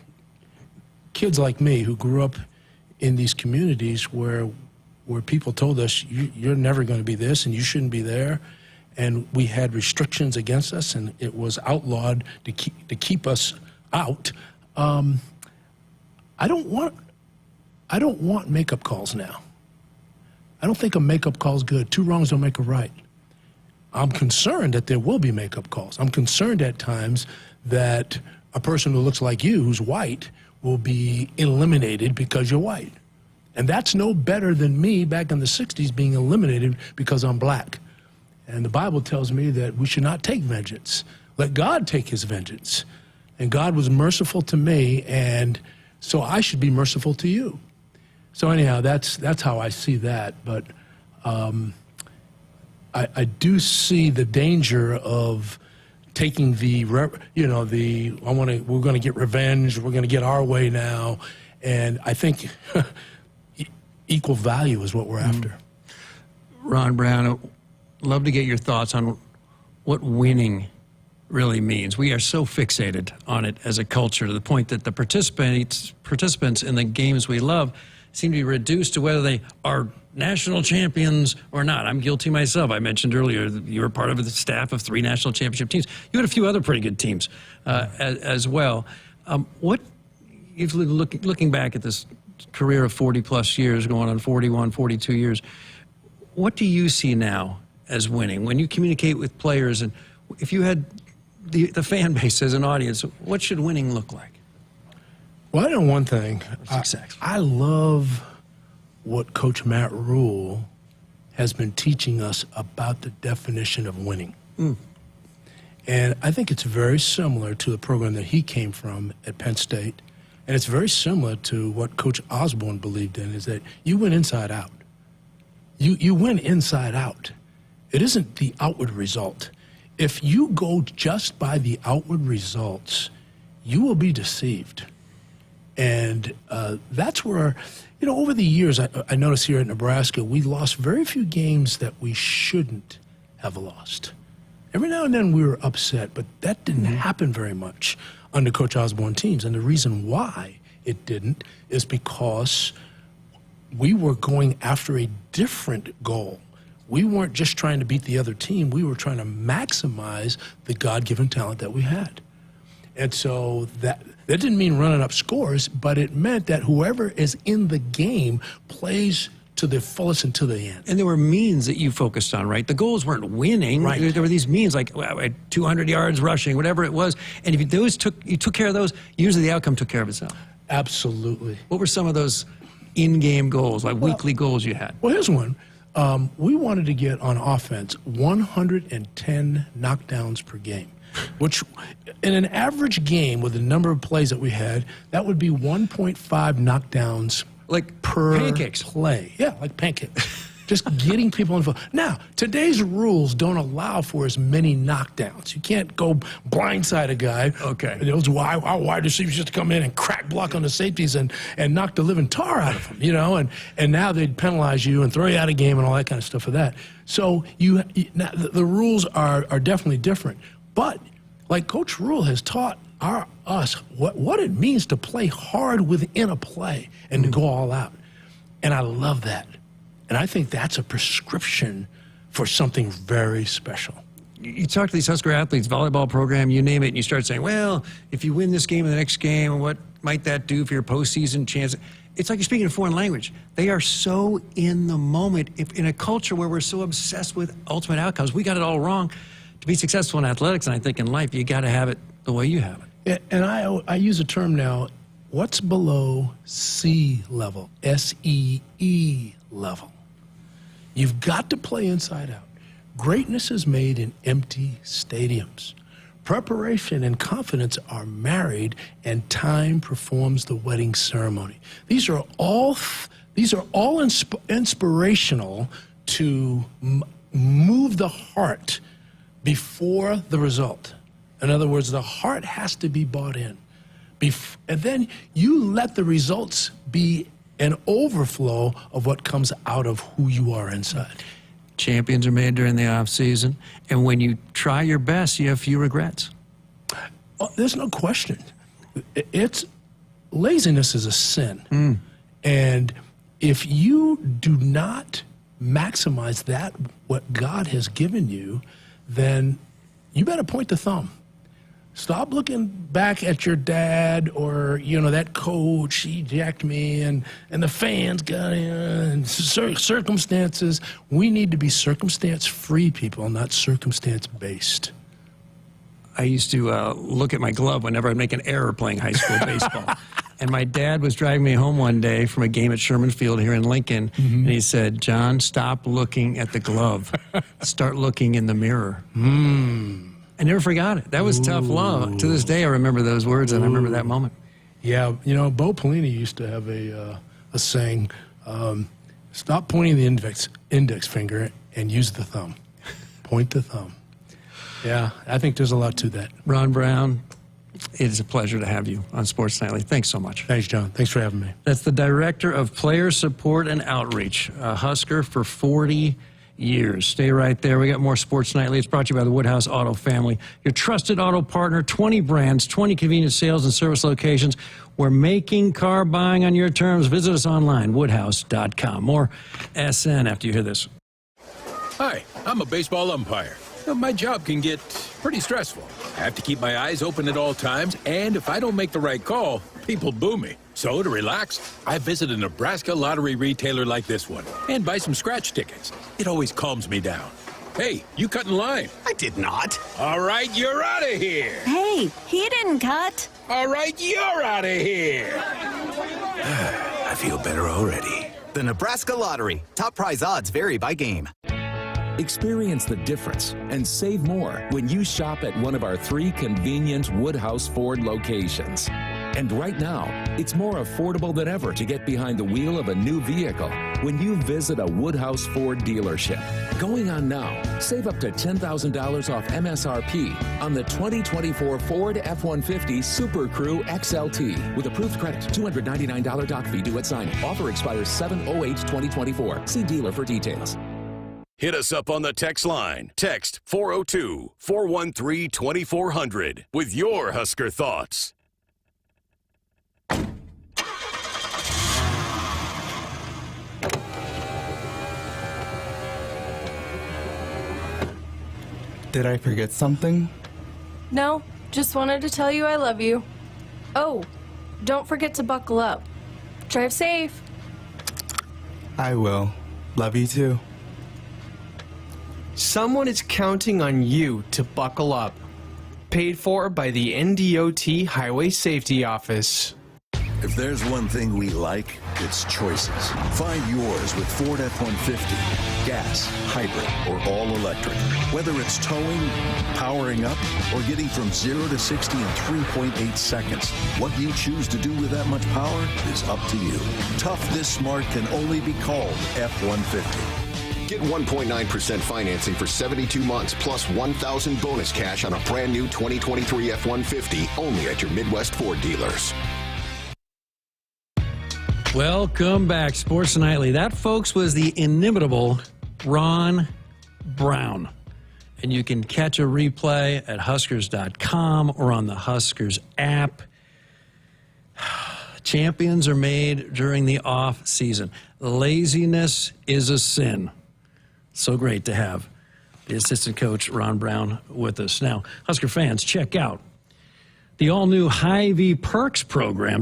kids like me who grew up in these communities where people told us you're never going to be this and you shouldn't be there, and we had restrictions against us and it was outlawed to keep us out. I don't want makeup calls now. I don't think a makeup call is good. 2 wrongs don't make a right. I'm concerned that there will be makeup calls. I'm concerned at times that a person who looks like you, who's white, will be eliminated because you're white. And that's no better than me back in the 60s being eliminated because I'm black. And the Bible tells me that we should not take vengeance. Let God take his vengeance. And God was merciful to me, and so I should be merciful to you. So anyhow, that's how I see that. But I do see the danger of taking we're going to get revenge, we're going to get our way now, and I think equal value is what we're after. Ron Brown, love to get your thoughts on what winning really means. We are so fixated on it as a culture to the point that the participants in the games we love seem to be reduced to whether they are national champions or not. I'm guilty myself. I mentioned earlier that you were part of the staff of 3 national championship teams. You had a few other pretty good teams as well. What, if looking back at this career of 40-plus years, going on 41, 42 years, what do you see now as winning? When you communicate with players, and if you had the fan base as an audience, what should winning look like? Well, I know one thing. Success. I love what Coach Matt Rule has been teaching us about the definition of winning. And I think it's very similar to the program that he came from at Penn State. And it's very similar to what Coach Osborne believed in, is that you win inside out. You win inside out. It isn't the outward result. If you go just by the outward results, you will be deceived. And that's where, over the years, I noticed here at Nebraska, we lost very few games that we shouldn't have lost. Every now and then we were upset, but that didn't happen very much under Coach Osborne teams. And the reason why it didn't is because we were going after a different goal. We weren't just trying to beat the other team. We were trying to maximize the God-given talent that we had. And so that didn't mean running up scores, but it meant that whoever is in the game plays to the fullest and to the end. And there were means that you focused on, right? The goals weren't winning. Right. There were these means like 200 yards rushing, whatever it was. And if you took care of those, usually the outcome took care of itself. Absolutely. What were some of those in-game goals, weekly goals you had? Well, here's one. We wanted to get on offense 110 knockdowns per game, which in an average game with the number of plays that we had, that would be 1.5 knockdowns per pancakes. play. Yeah, like pancakes. Just getting people involved. Now, today's rules don't allow for as many knockdowns. You can't go blindside a guy. Okay. Those wide receivers just come in and crack block on the safeties and knock the living tar out of them, and now they'd penalize you and throw you out of game and all that kind of stuff for that. So now the rules are definitely different. But like Coach Rule has taught us what it means to play hard within a play and to go all out. And I love that. And I think that's a prescription for something very special. You talk to these Husker athletes, volleyball program, you name it, and you start saying, well, if you win this game and the next game, what might that do for your postseason chance? It's like you're speaking a foreign language. They are so in the moment. In a culture where we're so obsessed with ultimate outcomes, we got it all wrong. To be successful in athletics, and I think in life, you got to have it the way you have it. Yeah, and I use a term now, what's below sea level, SEE level? You've got to play inside out. Greatness is made in empty stadiums. Preparation and confidence are married, and time performs the wedding ceremony. These are all inspirational to move the heart before the result. In other words, the heart has to be bought in. And then you let the results be an overflow of what comes out of who you are inside. Champions are made during the off season, and when you try your best, you have few regrets. Oh, there's no question. Laziness is a sin. And if you do not maximize that, what God has given you, then you better point the thumb. Stop looking back at your dad or, that coach, he jacked me, and the fans got in, and circumstances. We need to be circumstance-free people, not circumstance-based. I used to look at my glove whenever I'd make an error playing high school baseball. And my dad was driving me home one day from a game at Sherman Field here in Lincoln, and he said, John, stop looking at the glove. Start looking in the mirror. I never forgot it. That was tough love. To this day, I remember those words, and I remember that moment. Yeah, Bo Pelini used to have a saying, stop pointing the index finger and use the thumb. Point the thumb. Yeah, I think there's a lot to that. Ron Brown, it is a pleasure to have you on Sports Nightly. Thanks so much. Thanks, John. Thanks for having me. That's the Director of Player Support and Outreach, a Husker for 40 years. Stay right there. We got more Sports Nightly. It's brought to you by the Woodhouse Auto family, your trusted auto partner, 20 brands, 20 convenience sales and service locations. We're making car buying on your terms. Visit us online, woodhouse.com. More SN after you hear this. Hi, I'm a baseball umpire. My job can get pretty stressful. I have to keep my eyes open at all times, and if I don't make the right call, people boo me. So to relax, I visit a Nebraska lottery retailer like this one and buy some scratch tickets. It always calms me down. Hey, you cut in line. I did not. All right, you're out of here. Hey, he didn't cut. All right, you're out of here. I feel better already. The Nebraska Lottery. Top prize odds vary by game. Experience the difference and save more when you shop at one of our 3 convenient Woodhouse Ford locations. And right now, it's more affordable than ever to get behind the wheel of a new vehicle when you visit a Woodhouse Ford dealership. Going on now, save up to $10,000 off MSRP on the 2024 Ford F-150 Super Crew XLT with approved credit, $299 doc fee due at signing. Offer expires 7/08/2024. See dealer for details. Hit us up on the text line. Text 402-413-2400 with your Husker thoughts. Did I forget something? No, just wanted to tell you I love you. Oh, don't forget to buckle up. Drive safe. I will. Love you too. Someone is counting on you to buckle up. Paid for by the NDOT Highway Safety Office. If there's one thing we like, it's choices. Find yours with Ford F-150. Gas, hybrid, or all electric. Whether it's towing, powering up, or getting from 0 to 60 in 3.8 seconds, what you choose to do with that much power is up to you. Tough this smart can only be called F-150. Get 1.9% financing for 72 months plus $1,000 bonus cash on a brand new 2023 F-150 only at your Midwest Ford dealers. Welcome back, Sports Nightly. That, folks, was the inimitable Ron Brown. And you can catch a replay at Huskers.com or on the Huskers app. Champions are made during the off season. Laziness is a sin. So great to have the assistant coach, Ron Brown, with us. Now, Husker fans, check out the all-new Hy-Vee Perks program.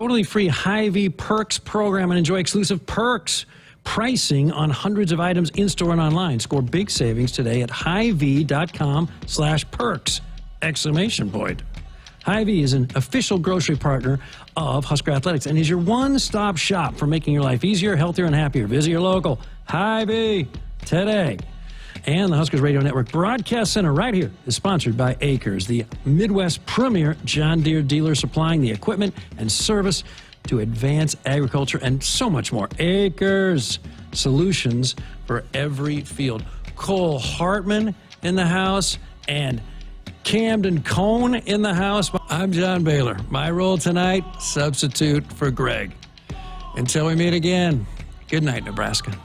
Totally free Hy-Vee Perks program and enjoy exclusive perks. Pricing on hundreds of items in-store and online. Score big savings today at Hy-Vee.com/perks! Exclamation point. Hy-Vee is an official grocery partner of Husker Athletics and is your one-stop shop for making your life easier, healthier, and happier. Visit your local Hy-Vee today. And the Huskers Radio Network Broadcast Center right here is sponsored by Akrs, the Midwest premier John Deere dealer supplying the equipment and service to advance agriculture and so much more. Akrs, solutions for every field. Cole Hartman in the house and Camden Cone in the house. I'm John Baylor. My role tonight, substitute for Greg. Until we meet again, good night, Nebraska.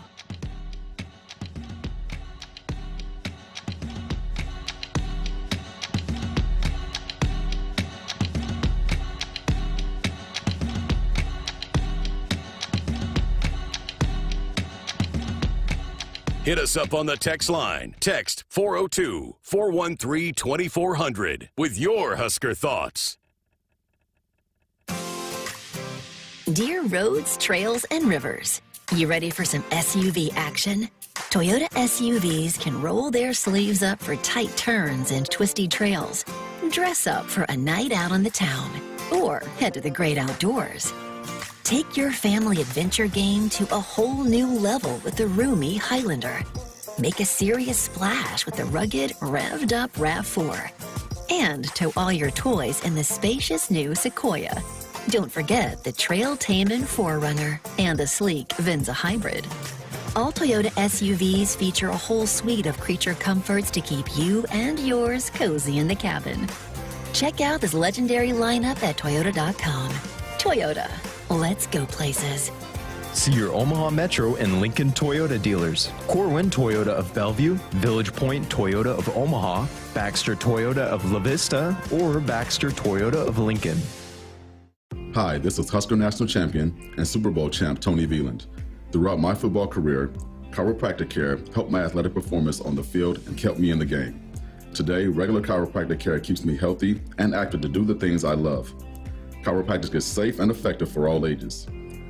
Hit us up on the text line. Text 402-413-2400 with your Husker thoughts. Dear roads, trails, and rivers, you ready for some SUV action? Toyota SUVs can roll their sleeves up for tight turns and twisty trails. Dress up for a night out on the town or head to the great outdoors. Take your family adventure game to a whole new level with the roomy Highlander. Make a serious splash with the rugged, revved-up RAV4. And tow all your toys in the spacious new Sequoia. Don't forget the trail-taming 4Runner and the sleek Venza Hybrid. All Toyota SUVs feature a whole suite of creature comforts to keep you and yours cozy in the cabin. Check out this legendary lineup at Toyota.com. Toyota. Let's go places. See your Omaha Metro and Lincoln Toyota dealers. Corwin Toyota of Bellevue, Village Point Toyota of Omaha, Baxter Toyota of La Vista, or Baxter Toyota of Lincoln. Hi, this is Husker National Champion and Super Bowl champ Tony Veland. Throughout my football career, chiropractic care helped my athletic performance on the field and kept me in the game. Today, regular chiropractic care keeps me healthy and active to do the things I love. Chiropractic is safe and effective for all ages.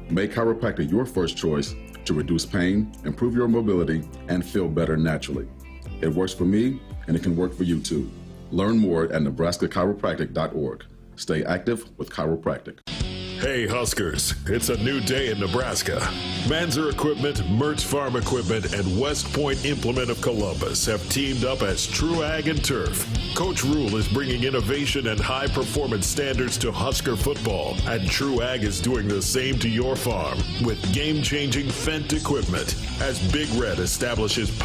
Make chiropractic your first choice to reduce pain, improve your mobility, and feel better naturally. It works for me, and it can work for you too. Learn more at nebraska-chiropractic.org. Stay active with chiropractic. Hey Huskers, it's a new day in Nebraska. Manzer Equipment, Mertz Farm Equipment, and West Point Implement of Columbus have teamed up as True Ag and Turf. Coach Rule is bringing innovation and high-performance standards to Husker football, and True Ag is doing the same to your farm with game-changing Fendt equipment. As Big Red establishes